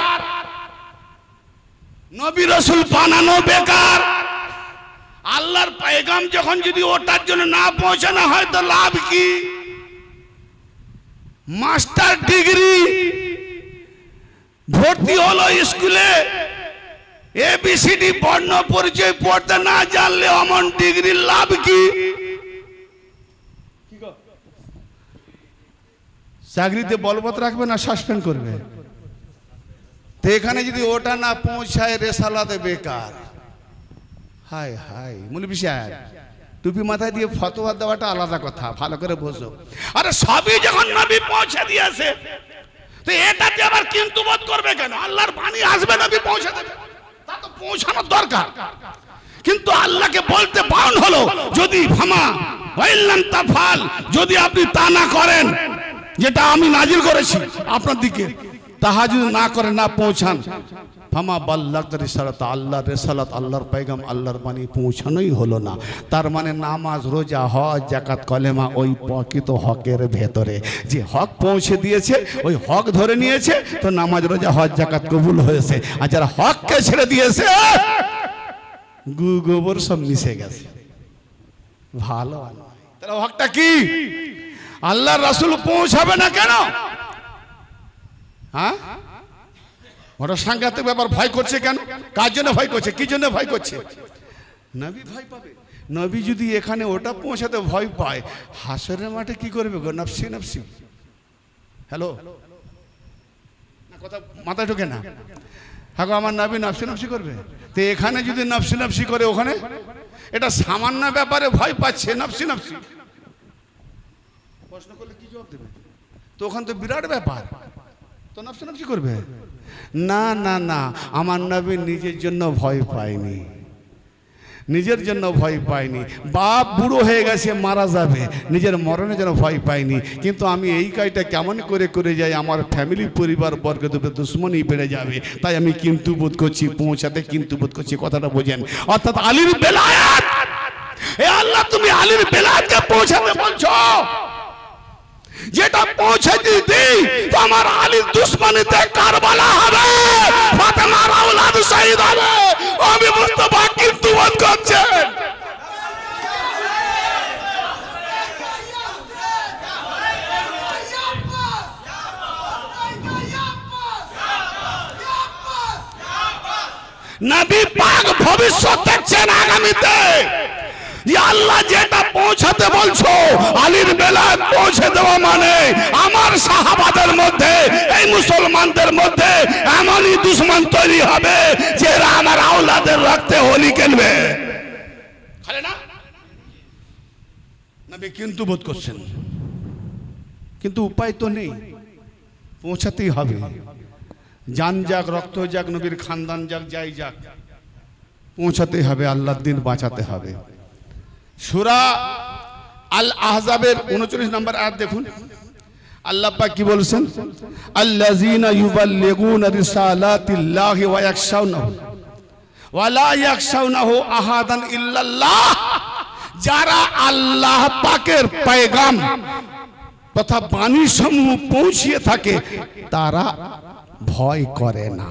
নবী রাসূল বানানো বেকার। আল্লাহর পয়গাম যখন যদি ওটার জন্য না পৌঁছানো হয় তো লাভ কি? মাস্টার ডিগ্রি, ভর্তি হলো স্কুলে, ABCD বর্ণ পরিচয় পড়তে না জানলে অমন ডিগ্রির লাভ কি? চাকরিতে বলবৎ রাখবে না সাসপেন্ড করবে? তো এখানে যদি ওটা না পৌঁছায় রেসালাতে বেকার। হায় হায় মৌলভী সাহেব, টুপি মাথায় দিয়ে ফতোয়া দেওয়াটা আলাদা কথা, ভালো করে বোঝো। আরে সবই যখন নবী পৌঁছে দিয়েছে তো এটাতে আবার কিন্তু বোধ করবে কেন? আল্লাহর বাণী আসবে, নবী পৌঁছে দেবে, তো পৌঁছানোর দরকার, কিন্তু আল্লাহকে বলতে বারণ হলো যদি ফামা ওয়াইল্লাম তাফাল, যদি আপনি তা না করেন যেটা আমি নাজিল করেছি আপনার দিকে, তাহা যদি না করেন, না পৌঁছান, ফামা বাল্লাগতা রিসালাত, আল্লাহর রিসালাত, আল্লাহর পয়গাম, আল্লাহর বাণী পৌঁছানোই হলো না। তার মানে নামাজ, রোজা, হজ, যাকাত, কলেমা ওই প্রকৃত হকের ভেতরে যে হক পৌঁছে দিয়েছে, ওই হক ধরে নিয়েছে, তো নামাজ, রোজা, হজ, যাকাত কবুল হয়েছে। আর যারা হককে ছেড়ে দিয়েছে, গু গোবর সব মিশে গেছে, ভালো। তাহলে হকটা কি? আল্লাহর রাসূল পৌঁছাবে না কেন? হ্যাঁ, ওরা সাংঘাতিক ব্যাপার। ভয় করছে কেন? কার জন্য ভয় করছে? কি জন্য ভয় করছে? নবী ভয় পাবে। নবী যদি এখানে ওটা পৌঁছাতে ভয় পায়, হাসরের মাঠে কি করবে গো? নফসি নফসি। হ্যালো, কথা মাথায় ঢোকে না? হ্যাঁ, আমার নবী নফসি নফসি করবে, তো এখানে যদি নফসি নফসি করে, ওখানে এটা সামান্য ব্যাপারে ভয় পাচ্ছে, নফসি নফসি। প্রশ্ন করলে কি জবাব দেবে? তো ওখানে তো বিরাট ব্যাপার, তো নফসি নফসি করবে না। না না, আমার নবী নিজের জন্য ভয় পায়নি, নিজের জন্য ভয় পায়নি। বাপ বুড়ো হয়ে গেছে, মারা যাবে, নিজের মরণের জন্য ভয় পায়নি। কিন্তু আমি এই কাজটা কেমন করে করে যাই, আমার ফ্যামিলি, পরিবার বর্গ দুশ্মনী বেড়ে যাবে, তাই আমি কিন্তু বোধ করছি, পৌঁছাতে কিন্তু বোধ করছি। কথাটা বোঝেন? অর্থাৎ আলীর বেলায়াত, হে আল্লাহ তুমি আলীর বেলায়াতকে পৌঁছাতে বলছো, যেটা পৌঁছে দিতে তো আমার আলীর দুশ্মনীতে কারবালা হবে, ফাতেমার আওলাদ শহীদ হবে। আমি মুস্তাফা কিন্তু বোধ করছেন। নবী পাক ভবিষ্যৎ দেখছেন আগামীতে, যে আল্লাহ যেটা পৌঁছাতে বলছো, আলীর বেলায় পৌঁছে দেওয়া মানে আমার সাহাবাদের মধ্যে, এই মুসলমানদের মধ্যে এমনই দুশ্মন তৈরি হবে যে আমার আওলাদের রক্তে হোলি খেলবে। নবী কিন্তু বোধ করছেন, কিন্তু উপায় তো নেই, পৌঁছাতেই হবে। জান যাক, রক্ত যাক, নবীর খানদান যাক, যাই যাক, পৌঁছাতেই হবে, আল্লাহর দিন বাঁচাতে হবে। সূরা আল আহজাবের 39 নম্বর আয়াত দেখুন, আল্লাহ পাক কি বলছেন? আল্লাযীনা ইউবাল্লিগুনা রিসালাতিল্লাহি ওয়া ইয়াখশাউনাহু ওয়া লা ইয়াখশাউনাহু আহাদান ইল্লাল্লাহ। যারা আল্লাহ পাকের পয়গাম তথা বাণী সমূহ পৌঁছিয়ে থাকে, তারা ভয় করে না।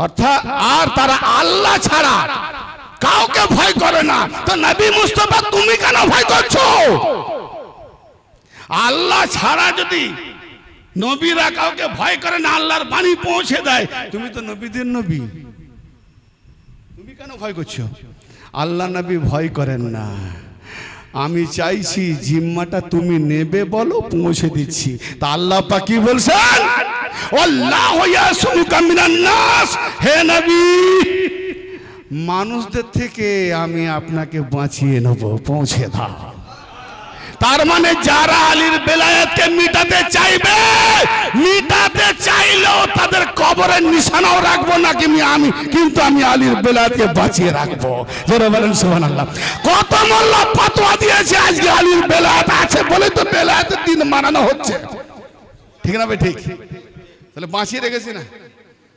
অর্থাৎ আর তারা আল্লাহ ছাড়া কাউকে ভয় করে না। তো নবী মুস্তাফা তুমি কেন ভয় করছো? আল্লাহ ছাড়া যদি নবীরা কাউকে ভয় করে না, আল্লাহর বাণী পৌঁছে দেয়, তুমি তো নবীদের নবী, তুমি কেন ভয় করছো? আল্লাহ নবী ভয় করেন না। আমি চাইছি জিম্মাটা তুমি নেবে, বলো, পৌঁছে দিচ্ছি। তা আল্লাহ পাক কি বলছেন? আল্লাহু ইয়াসুমুকা মিনান নাস, হে নবী মানুষদের থেকে আমি আপনাকে বাঁচিয়ে নেব, পৌঁছে দাও। তার মানে যারা আলীর বেলায়েতকে মিটাতে চাইবে, মিটাতে চাইলেও তাদের কবরের নিশানাও রাখবো না, আমি কিন্তু আমি আলীর বেলায়েতকে বাঁচিয়ে রাখবো। যারা বলেন সুবহানাল্লাহ। কত মোল্লা ফতোয়া দিয়েছে আজকে আলীর বেলায়েত আছে বলে তো বেলায়েতের দিন মানানো হচ্ছে, ঠিক না ভাই? ঠিক, তাহলে বাঁচিয়ে রেখেছি না?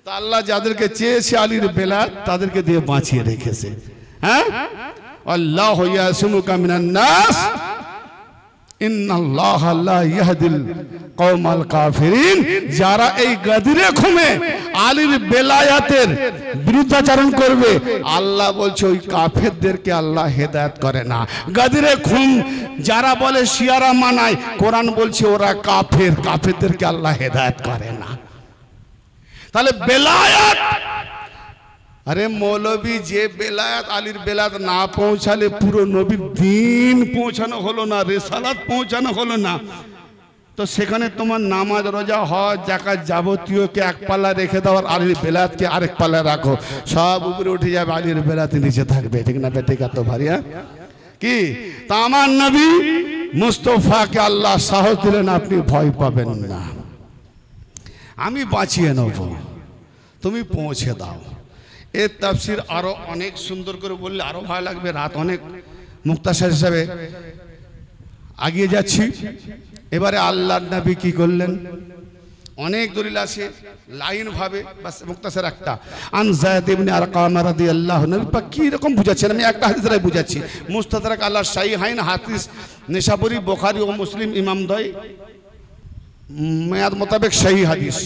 তা আল্লাহ যাদেরকে চেয়েছে আলীর বেলায়েত, তাদেরকে দিয়ে বাঁচিয়ে রেখেছে। হ্যাঁ, আল্লাহু ইয়াসুমুকা মিনান নাস ইন্নাল্লাহা লা ইয়াহদিল কওমাল কাফিরিন। যারা এই গাদিরে ঘুমে আলীর বেলায়াতের বিরুদ্ধাচরণ করবে, আল্লাহ বলছে ওই কাফেরদেরকে আল্লাহ হেদায়েত করে না। গাদিরে ঘুম যারা বলে শিয়ারা মানায়, কোরআন বলছে ওরা কাফের, কাফেরদেরকে আল্লাহ হেদায়েত করে না। তাহলে বেলায়াত, আরে মৌলবী যে বেলায়াত, আলীর বেলায়াত না পৌঁছালে পুরো নবীর দিন পৌঁছানো হলো না, রেসালাত পৌঁছানো হলো না। তো সেখানে তোমার নামাজ, রোজা, হজ, যাকাত যাবতীয়কে এক পাল্লা রেখে দাও, আর আলীর বেলায়াতকে আরেক পাল্লা রাখো, সব উপরে উঠে যাবে, আলীর বেলায়াত নিচে থাকবে, ঠিক না? ঠিক এত ভারিয়া কি? তা আমার নবী মুস্তাফাকে আল্লাহ সাহস দিলেন, আপনি ভয় পাবেন না, আমি বাঁচিয়ে নেব, তুমি পৌঁছে দাও। এর তাফসীর আরো অনেক সুন্দর করে বললে আরো ভালো লাগবে। রাত অনেক, মুক্তাসার হিসাবে আগিয়ে যাচ্ছি। এবারে আল্লাহর নবী কি করলেন, অনেক দলিল আছে, লাইন ভাবে বাস মুক্তাসার একটা। আন যায়েদ ইবনে আরকাম রাদিয়াল্লাহু আনহু, নবী পাক কি রকম বুঝাচ্ছেন, আমি একটা হাদিস দ্বারা বুঝাচ্ছি। মুস্তাদরাক আল্লাহ শাইহাইন হাদিস নিসাবুরি বুখারী ও মুসলিম ইমাম দয় মেয়াদ মোতাবেক সহি হাদিস।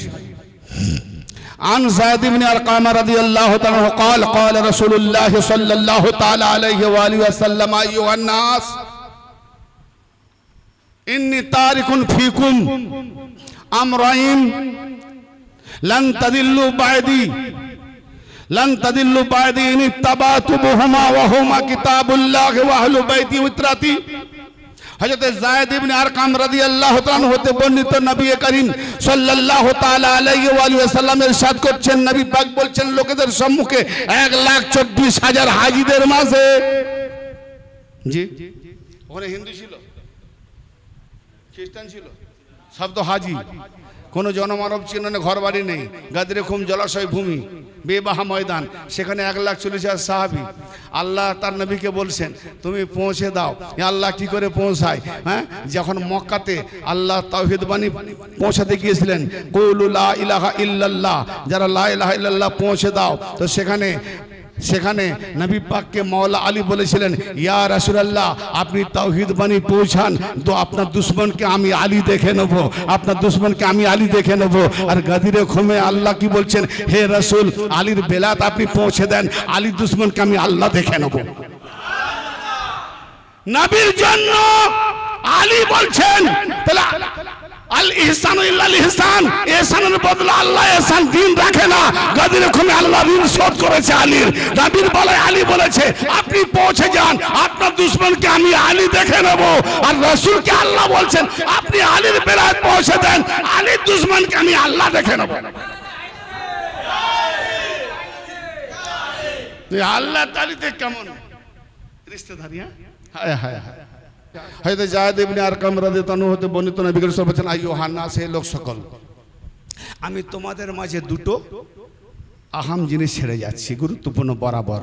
عن زيد بن أرقام رضي الله تعالى عنه قال قال رسول الله صلى الله تعالى عليه وآله وسلم أيها الناس إني تارك فيكم أمرين لن تضلوا بعدي إن اتبعتموهما وهما كتاب الله وأهل بيتي وترتي। হযরত যায়েদ ইবনে আরকাম রাদিয়াল্লাহু তাআলা হতে বর্ণিত, নবী করিম সাল্লাল্লাহু তাআলা আলাইহি ওয়া আলিহি ওয়াসাল্লাম ইরশাদ করছেন, নবী পাক বলছেন, লোকেদের সম্মুখে 1,24,000 হাজীদের মাঝে, জি ওখানে হিন্দু ছিল, খ্রিস্টান ছিল, সব তো হাজী, কোনো জনমানব ছিল না, ঘর বাড়ি নেই, গাদরে খুম জলাশয় ভূমি, বেবাহা ময়দান, সেখানে 1,40,000 সাহাবী। আল্লাহ তার নবীকে বলছেন তুমি পৌঁছে দাও। আল্লাহ কি করে পৌঁছায়? হ্যাঁ, যখন মক্কাতে আল্লাহ তাওহীদ বাণী পৌঁছাতে গিয়েছিলেন, কুলু লা ইলাহা ইল্লাল্লাহ, যারা লা ইলাহা ইল্লাল্লাহ পৌঁছে দাও, তো সেখানে নবী পাককে মওলা আলী বলেছিলেন, ইয়া রাসূলুল্লাহ আপনি তাওহীদ বাণী পৌঁছান, তো আপনার দুশমনকে আমি আলী দেখে নেব, আপনার দুশমনকে আমি আলী দেখে নেব। আর গাদিরে খুমে আল্লাহ কি বলছেন, হে রাসূল আলীর বেলাত আপনি পৌঁছে দেন, আলীর দুশমনকে আমি আল্লাহ দেখে নেব। নবীর জন্য আলী বলছেন, তাহলে আল ইহসানু ইল্লাল ইহসান, ইহসানের বদলে আল্লাহ ইহসান দিন রাখে না। গাদির খুমে আল্লাহ ঋণ শোধ করেছে আলীর। নবীর বলায় আলী বলেছে আপনি পৌঁছে যান, আপনার দুশমনকে আমি আলী দেখে নেব। আর রাসূলকে আল্লাহ বলছেন আপনি আলীর বেলায় পৌঁছে দেন, আলীর দুশমনকে আমি আল্লাহ দেখে নেব। আল্লাহ তাআলাতে কেমন রিশতেদারি? হায় হায় হায়। হযরত যায়েদ ইবনে আরকাম রাদিয়াল্লাহু আনহু হতে বর্ণিত, নবী করিম সাল্লাল্লাহু আলাইহি ওয়াসাল্লাম বলেছেন, আইয়ুহান নাস, হে লোক সকল, আমি তোমাদের মাঝে দুটো আহাম জিনিস ছেড়ে যাচ্ছি, গুরুত্বপূর্ণ বরাবর।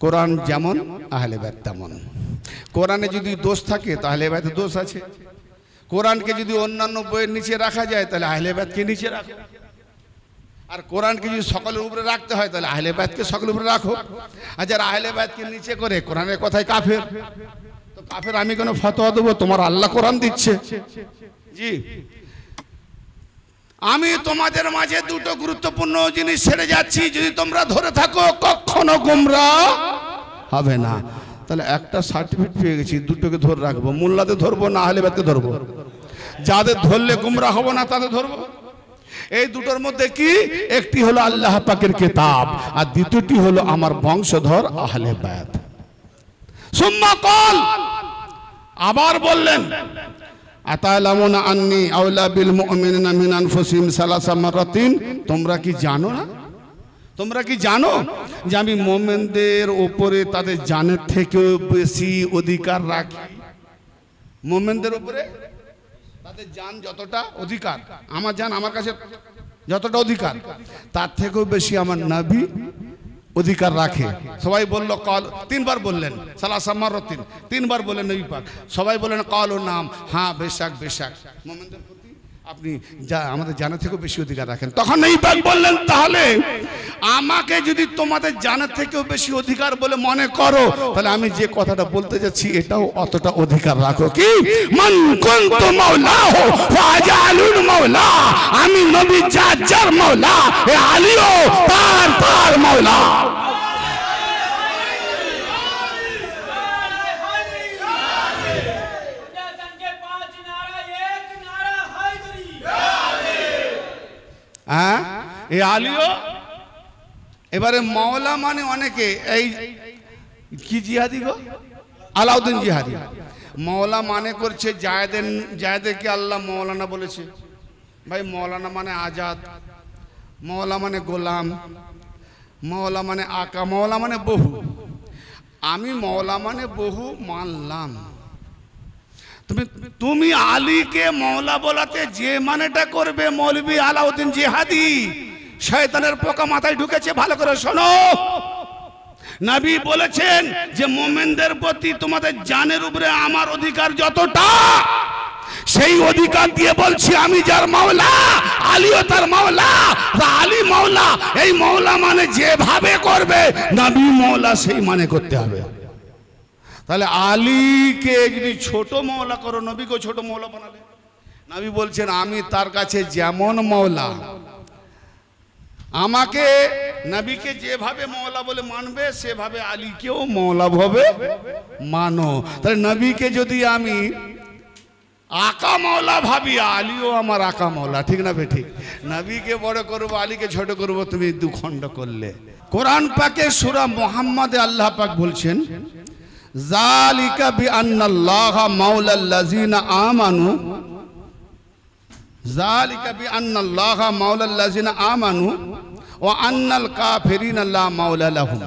কোরআন যেমন আহলে বাইত তেমন। কোরআনে যদি দোষ থাকে তো আহলে বাইতে দোষ আছে। কোরআনকে যদি অন্যান্য বইয়ের নিচে রাখা যায় তাহলে আহলে বাইতকে নিচে রাখো। আর কোরআনকে যদি সকলের উপরে রাখতে হয় তাহলে আহলে বাইতকে সকলের উপরে রাখো। আর যারা আহলে বাইতকে নিচে করে কোরআনের কথায় কাফের, তো কাফের আমি কেন ফতোয়া দেবো? তোমার আল্লাহ কোরআন দিচ্ছে। জি, আমি তোমাদের মাঝে দুটো গুরুত্বপূর্ণ জিনিস ছেড়ে যাচ্ছি, যদি তোমরা ধরে থাকো কখনো গোমরাহ হবে না। তাহলে একটা সার্টিফিকেট পেয়ে গেছি, দুটোকে ধরে রাখবো। মোল্লাদের ধরবো না আহলে বাইতকে ধরবো? যাদের ধরলে গোমরাহ হবো না তাদের ধরবো। এই দুটোর মধ্যে কি, একটি হলো আল্লাহ পাকের কিতাব আর দ্বিতীয়টি হলো আমার বংশধর আহলে বাইত। সুম্মা ক্বাল, আবার বললেন, আতালামুনা আন্নী আওলা বিল মুমিনিনা মিন আনফুসিহিম সালাসা মারাতিন, তোমরা কি জানো না, তোমরা কি জানো যে আমি মুমিনদের উপরে তাদের জানের থেকেও বেশি অধিকার রাখি? মুমিনদের উপরে তাদের জান যতটা অধিকার, আমার জান আমার কাছে যতটা অধিকার, তার থেকেও বেশি আমার নবী অধিকার রাখে। সবাই বলল কল, তিনবার বললেন সালাসা মারাতিন, তিনবার বললেন নবী পাক। সবাই বললেন কল ও নাম, হ্যাঁ বেশাক বেশাক, মুমিনদের প্রতি আপনি যা আমাদের জানা থেকেও বেশি অধিকার রাখেন। তখন নবী পাক বললেন, তাহলে আমাকে যদি তোমাদের জানা থেকেও বেশি অধিকার বলে মনে করো, তাহলে আমি যে কথাটা বলতে যাচ্ছি এটাও অতটা অধিকার রাখো। কি, মান কুনতু মাওলাহু ফাজালুল মাওলা, আমি নবী যার মাওলা, এ আলীও তার মাওলা। হ্যাঁ, এ আলীও। এবারে মাওলা মানে অনেকে এই কি জিহাদি গো, আলাউদ্দিন জিহাদি। মাওলা মানে করছে জায়েদকে আল্লাহ মৌলানা বলেছে। ভাই মৌলানা মানে আজাদ, মাওলা মানে গোলাম, মাওলা মানে আকা, মাওলা মানে বহু। আমি মাওলা মানে বহু মানলাম। তুমি আলীকে মাওলা বলাতে যে মানেটা করবে মৌলভী আলাউদ্দিন জিহাদি, শয়তানের পোকা মাথায় ঢুকেছে, ভালো করে শোনো। নবী বলেছেন যে মুমিনদের প্রতি তোমাদের জানের উপরে আমার অধিকার যতটা, সেই অধিকার দিয়ে বলছি আমি যার মাওলা, আলীও তার মাওলা, আলী মাওলা। এই মাওলা মানে যেভাবে করবে নবী মাওলা সেই মানে করতে হবে। তাহলে আলীকে যদি ছোট মাওলা করো, নবীকে ছোট মাওলা বানাবে। নবী বলছেন আমি তার কাছে যেমন মাওলা, আমাকে নবীকে যেভাবে মাওলা বলে মানবে সেভাবে আলীকেও মাওলা ভাবে মানো। তাহলে নবীকে যদি আমি আকা মাওলা ভাবি, আলীও আমার আকা মাওলা, ঠিক না বেঠিক? নবীকে বড় করবো, আলীকে ছোট করবো, তুমি দুখণ্ড করলে। কোরআন পাকে সূরা মুহাম্মাদে আল্লাহ পাক বলছেন যালিকা বিআন্নাল্লাহা মাওলাল্লাযিনা আমানু, যালিকা বিআন্নাল্লাহা মাওলাল্লাযিনা আমানু ওয়া আন্নাল কাফিরিনা লা মাওলা লাহুম।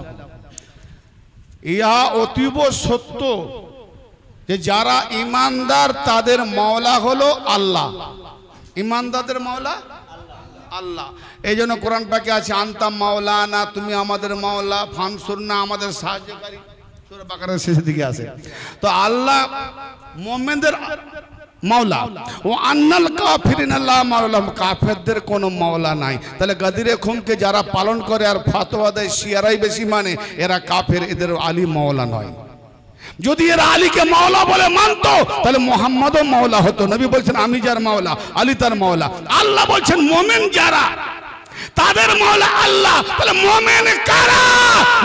ইহা অতীব সত্য যে যারা ঈমানদার তাদের মাওলা হলো আল্লাহ। ঈমানদারদের মাওলা আল্লাহ। এই জন্য কোরআন পাকে আছে আনতা মাওলানা, তুমি আমাদের মাওলা, ফানসুরনা আমাদের সাহায্যকারী, সূরা বাকারার শেষের দিকে আছে। তো আল্লাহ মুমিনদের মাওলা, ও আন্নাল কাফিরিনা লা মাওলা লাহুম, কাফেরদের কোনো মাওলা নাই। তাহলে গাদিরে খুমকে যারা পালন করে আর ফতোয়া দেয় শিয়ারাই বেশি মানে, এরা কাফের, এদের আলী মাওলা নয়। যদি এরা আলীকে মাওলা বলে মানতো তাহলে মুহাম্মদও মাওলা হতো। নবী বলছেন আমি যার মাওলা, আলী তার মাওলা। আল্লাহ বলছেন মুমিন যারা তাদের মাওলা আল্লাহ। তাহলে মুমিন কারা?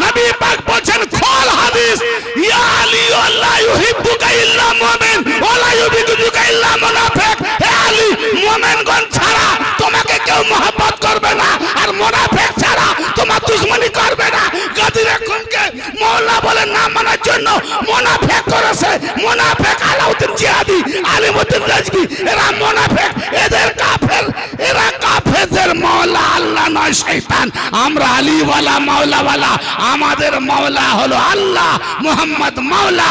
নবী পাক বলছেন খোল হাদিস, ইয়া আলী আল্লাহ ইউহিব্বুকা ইল্লা মুমিন ওয়া লা ইউহিব্বুকা ইল্লা মুনাফিক। হে আলী, মুমিনগণ ছাড়া তোমাকে কেউ মহব্বত করবে না, আর মুনাফিক ছাড়া তোমার দুশমনি করবে না। গাদিরে কোনকে মাওলা বলে না মানার জন্য মুনাফিক করেছে। মুনাফিক আলাউদ্দিন জিহাদি, আলিমউদ্দিন রাজভী, এরা মুনাফিক, এদের কাফের, এরা কাফেরদের মাওলা আল্লাহ নয় শয়তান। আমরা আলীওয়ালা মাওলাওয়ালা, আমাদের মাওলা হলো আল্লাহ, মুহাম্মদ মাওলা,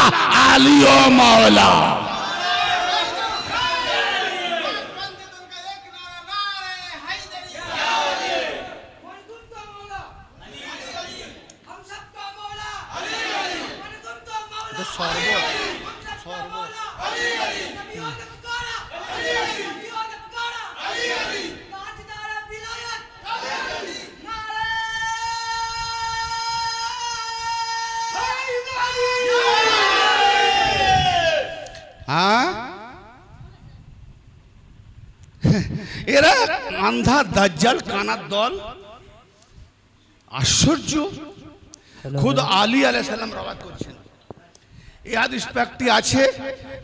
আলীও মাওলা। এরা আন্ধা দাজ্জাল কানার দল। আশ্চর্য, খুদ আলী আলাইহিস সালাম রওয়ায়াত করছেন। এই হাদিস পাকটি আছে,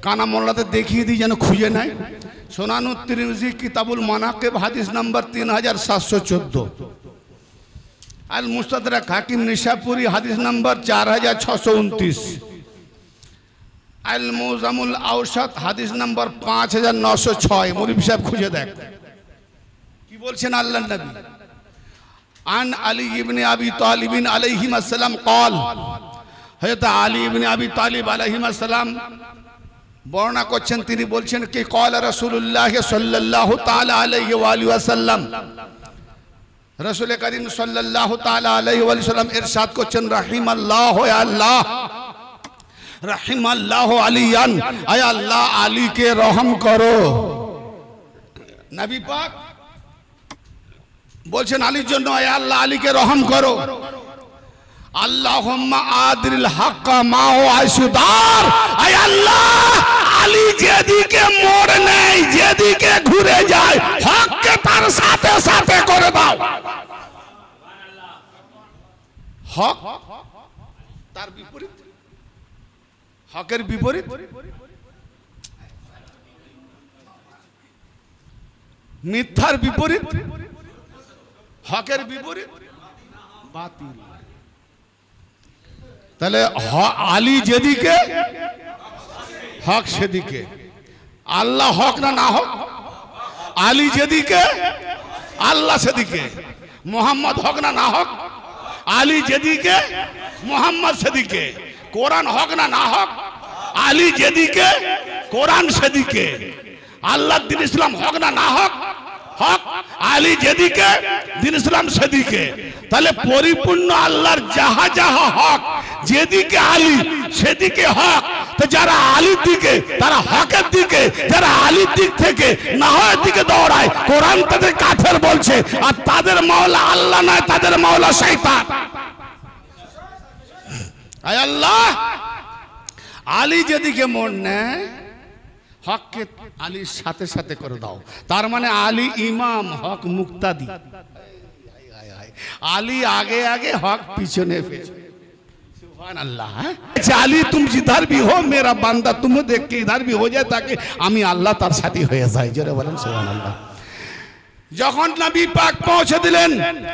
কানা মোল্লাদের দেখিয়ে দিই যেন খুঁজে নেয়। সুনানু তিরমিজি কিতাবুল মানাকিব হাদিস নাম্বার 3714, আল মুস্তাদরাক হাকিম নিশাপুরি হাদিস নাম্বার 4629, আল মুজামুল আওসাত হাদিস নাম্বার 5906। মুরিব সাহেব খুঁজে দেখ কি বলছেন আল্লাহর নবী। আন আলী ইবনে আবি তালিব আলাইহিম আসসালাম قال, হযরত আলী ইবনে আবি তালিব আলাইহিম আসসালাম বর্ণনা করছেন, তিনি বলছেন কি قال রাসূলুল্লাহ সাল্লাল্লাহু তাআলা আলাইহি ওয়া আলিহি ওয়াসাল্লাম, রাসূল করিম সাল্লাল্লাহু তাআলা আলাইহি ওয়া সাল্লাম ইরশাদ করছেন রাহিমাল্লাহু ইয়া আল্লাহ, রাহিমাল্লাহু আলিয়ান, আয় আল্লাহ আলীকে রহম করো। নবী পাক বলছেন আলীর জন্য, আয় আল্লাহ আলীকে রহম করো। আল্লাহুম্মা আদিল হাক্কা মা হুয়া আইসুদার, আয় আল্লাহ আলী যেদিকে মোড় নেয়, যেদিকে ঘুরে যায়, হককে তার সাথে সাথে করে দাও। হক তার বিপরীত, হকের বিপরীত মিথ্যার বিপরীত, হকের বিপরীত বাতিল। তাহলে আলী যেদিকে হক সেদিকে। আল্লাহ হক না না হক? আলী যেদিকে আল্লাহ সেদিকে। মোহাম্মদ হক না না হক? আলী যেদিকে মোহাম্মদ সেদিকে। কোরআন হক না না হক? আলী যেদিকে কোরআন সেদিকে। আল্লাহ দ্বীন ইসলাম হক না না হক? হক, আলী যেদিকে দ্বীন ইসলাম সেদিকে। তাহলে পরিপূর্ণ আল্লাহর যাহা যাহা হক, যেদিকে আলী সেদিকে হক। তো যারা আলীর দিকে তারা হকের দিকে, যারা আলীর দিক থেকে না হয় দিকে দৌড়ায়, কোরআন তাদের কাফের বলছে। আর তাদের মাওলা আল্লাহ নয়, তাদের মাওলা শয়তান। আয় আল্লাহ, আলী যেদিকে মন নেয় হককে আলীর সাথে সাথে করে দাও। তার মানে আলী ইমাম, হক মুক্তাদি। আলী আগে আগে, হক পিছনে পিছনে। सुभान अल्लाह। अली तुम जिधर भी हो मेरा बंदा तुम्हें देख के इधर भी हो जाए ताकि আমি আল্লাহ তার সাথী হয়ে যাই। জোরে বলেন সুবহান আল্লাহ। যখন নবী পাক পৌঁছে দিলেন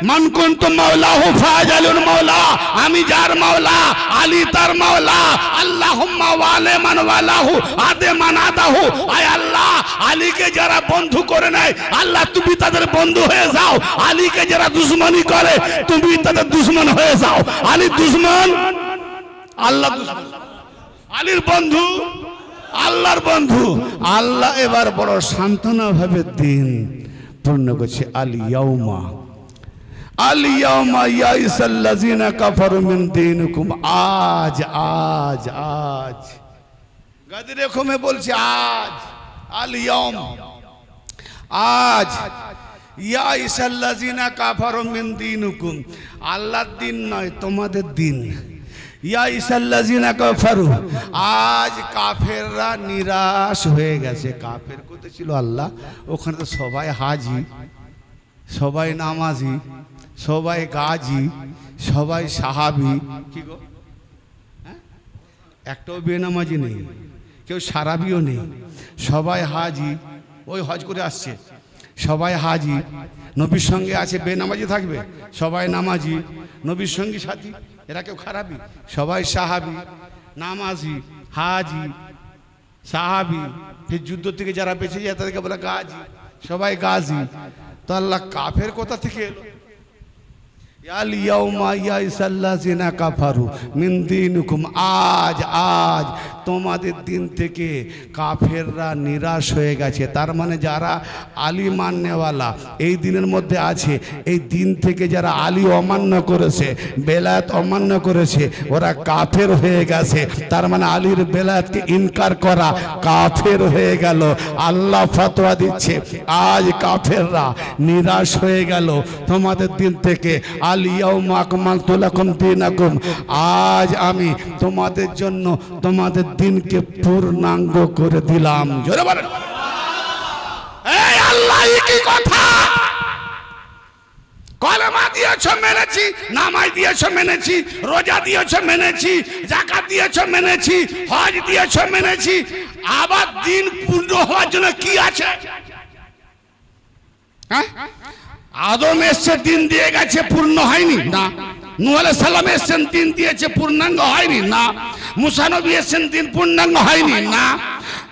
মান কুনতুম মাওলাহু ফাজালুল মাওলা, আমি যার মাওলা আলী তার মাওলা। আল্লাহুম্মা ওয়ালে মান ওয়ালাহু আদে মান আদাহু। আয় আল্লাহ, আলীকে যারা বন্ধু করে নেয় আল্লাহ তুমি তাদের বন্ধু হয়ে যাও। আলীকে যারা দুশমনি করে তুমি তাদের দুশমন হয়ে যাও। আলীর দুশমন আল্লাহ, দুশমন আলীর বন্ধু আল্লাহর বন্ধু। আল্লাহ এবার বড় সান্ত্বনা ভাবে দিন পূর্ণ করছে। আল ইয়াউমা ইয়াইসাল্লাযিনা কাফারু মিন দীনিকুম। আজ আজ আজ গাদিরে খুমে বলছে আজ। আল ইয়াউম আজ, ইয়াইসাল্লাযিনা কাফারু মিন দীনিকুম। আল্লাহর দিন নয়, তোমাদের দিন। ইয়াইসাল্লাযিনা কাফারু, আজ কাফেররা নিরাশ হয়ে গেছে। কাফের কোথায় ছিল আল্লাহ? ওখানে তো সবাই হাজি, সবাই নামাজি, সবাই গাজী, সবাই সাহাবি। কি গো, একটাও বেনামাজি নেই, কেউ সারাবিও নেই, সবাই হাজি। ওই হজ করে আসছে, সবাই হাজি। নবীর সঙ্গে আছে, বেনামাজি থাকবে? সবাই নামাজি, নবীর সঙ্গী সাথী। এরা কেউ খারাপই? সবাই সাহাবি, নামাজি, হাজি, সাহাবি। ফির যুদ্ধ থেকে যারা বেঁচে যায় তাদেরকে বলে গাজী, সবাই গাজী। তো আল্লাহ কাফের কোথা থেকে এলো? আল ইয়াউমা ইয়াইসাল্লাযিনা কাফারু মিন দীনিকুম। আজ আজ তোমাদের দিন থেকে কাফেররা নিরাশ হয়ে গেছে। তার মানে যারা আলী মাননেওয়ালা এই দিনের মধ্যে আছে, এই দিন থেকে যারা আলী অমান্য করেছে, বেলায়েত অমান্য করেছে, ওরা কাফের হয়ে গেছে। তার মানে আলীর বেলায়েতকে ইনকার করা কাফের হয়ে গেল। আল্লাহ ফতোয়া দিচ্ছে আজ কাফেররা নিরাশ হয়ে গেল তোমাদের দিন থেকে। আল ইয়াউমা আকমালতু লাকুম দীনাকুম। আজ আমি তোমাদের জন্য তোমাদের দিনকে পূর্ণাঙ্গ করে দিলাম। জোরে বলেন এই আল্লাহ কি কথা! কলেমা দিয়েছো মেনেছি, নামাজ দিয়েছো মেনেছি, রোজা দিয়েছো মেনেছি, যাকাত দিয়েছো মেনেছি, হজ দিয়েছো মেনেছি। আবার দিন পূর্ণ হওয়ার জন্য কি আছে? হ্যাঁ, আদম এসছে দিন দিয়ে গেছে, পূর্ণ হয়নি না। নূহ আলাইহিস সালাম এসেছেন দিন দিয়েছে, পূর্ণাঙ্গ হয়নি না। মুসা নবী এসেছেন দিন পূর্ণাঙ্গ হয়নি না।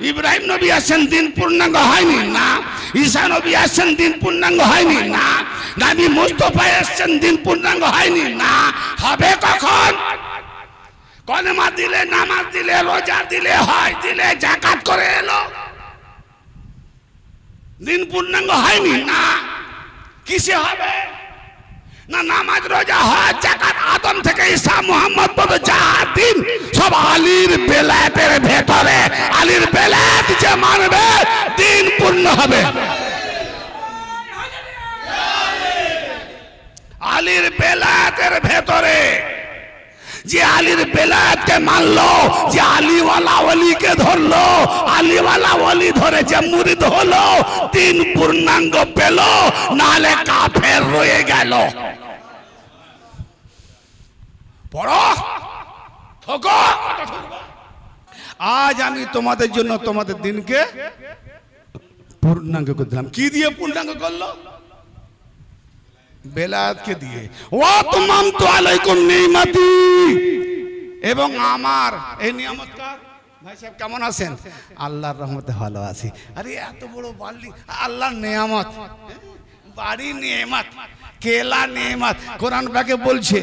ইব্রাহিম নবী আসেন দিন পূর্ণাঙ্গ হয়নি না। ঈসা নবী আসেন দিন পূর্ণাঙ্গ হয়নি না। নবী মুস্তাফা আসেন দিন পূর্ণাঙ্গ হয়নি না। হবে কখন? কলেমা দিলে, নামাজ দিলে, রোজা দিলে, হজ দিলে, যাকাত করে এলো, দিন পূর্ণাঙ্গ হয়নি না। কিসে হবে? না নামাজ, রোজা, হজ, যাকাত, আদম থেকে ঈসা মুহাম্মদ পর্যন্ত যা দিন সব আলীর বেলায়েতের ভেতরে। আলীর বেলায়েত যে মানবে দিন পূর্ণ হবে। আলীর বেলায়েতের ভেতরে যে আলীর বেলায়েতকে মানলো, যে আলীওয়ালা ওলিকে ধরলো, আলীওয়ালা ওলি ধরে যে মুরিদ হলো, দিন পূর্ণাঙ্গ পেল, নালে কাফের রয়ে গেল। পড়ো, ঠোকো। আজ আমি তোমাদের জন্য তোমাদের দিনকে পূর্ণাঙ্গ করে দিলাম। কি দিয়ে পূর্ণাঙ্গ করলো? বেলায়েতকে দিয়ে। ওয়া তুমামতু আলাইকুম নি'মাতি, এবং আমার এই নিয়ামত কার? ভাই সাহেব কেমন আছেন? আল্লাহর রহমতে ভালো আছি। আরে এত বড় বাড়ি, আল্লাহর নিয়ামত, বাড়ি নিয়ামত, কেলা নিয়ামত। কোরআন পাকে বলছে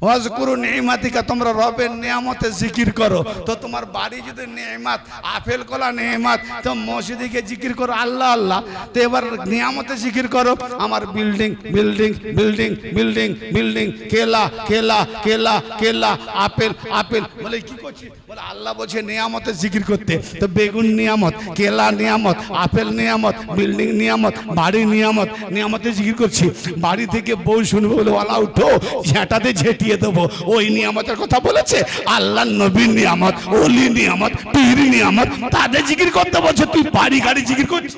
ওয়াজকুরু নি'মাতিকা, তোমরা রবের নিয়ামতে জিকির করো। তো তোমার বাড়ি যদি নিয়ামত, আপেল কলা নিয়ামত, তো মসজিদে গিয়ে জিকির করো আল্লাহ আল্লাহ। তো এবার নিয়ামতে জিকির করো, আমার building building building building building, কেলা কেলা কেলা কেলা, আপেল আপেল। বলে কি করছি? বলে আল্লাহ বলছে নিয়ামতে জিকির করতে। তো বেগুন নিয়ামত, কেলা নিয়ামত, আপেল নিয়ামত, বিল্ডিং নিয়ামত, বাড়ি নিয়ামত, নিয়ামতে জিকির করছি। বাড়ি থেকে বউ শুনবে বলে ওয়ালা উঠো, ঝেঁটাতে ঝেঁটিয়ে দেবো। ওই নিয়ামতের কথা বলেছে। আল্লাহ নবীর নিয়ামত, ওলি নিয়ামত, পীর নিয়ামত, তাদের জিকির করতে বলছে, তুই বাড়ি গাড়ি জিকির করছিস।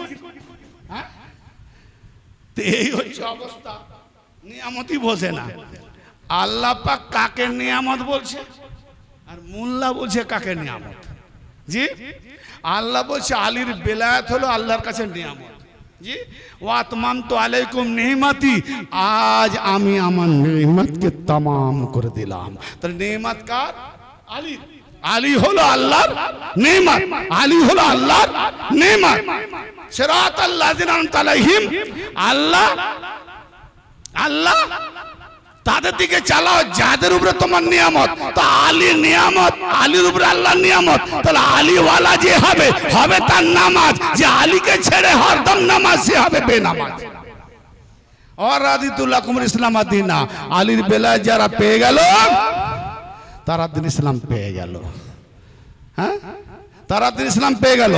এই হচ্ছে অবস্থা, নিয়ামতই বোঝে না। আল্লাহ পাক কাকে নিয়ামত বলছে আর মোল্লা বলছে কাকে নিয়ামত। জি, আল্লাহ বলছে আলীর বেলায়েত হলো আল্লাহর কাছে নিয়ামত। জি, ওয়াতমামতু আলাইকুম নি'মাতি, আজ আমি আমার নিয়ামতকে তামাম করে দিলাম। তাহলে নিয়ামত কার? আলী। আলী হলো আল্লাহর নিয়ামত, আলী হলো আল্লাহর নিয়ামত। সিরাতাল লাযিনা আন'আমতা আলাইহিম, আল্লাহ আল্লাহ তাদের দিকে চালাও যাদের উপরে তোমার নিয়ামত। তো আলী নিয়ামত, আলীর উপরে আল্লাহ নিয়ামত। তাহলে আলীওয়ালা যে হবে, হবে তার নামাজ। যে আলীকে ছেড়ে হরদম নামাজ, সে হবে বেনামাজ। আর রাদিতু লাকুমুল ইসলাম দীনা, আলীর বেলায় যারা পেয়ে গেল তারা দিন ইসলাম পেয়ে গেল। হ্যাঁ, তারা দিন ইসলাম পেয়ে গেল।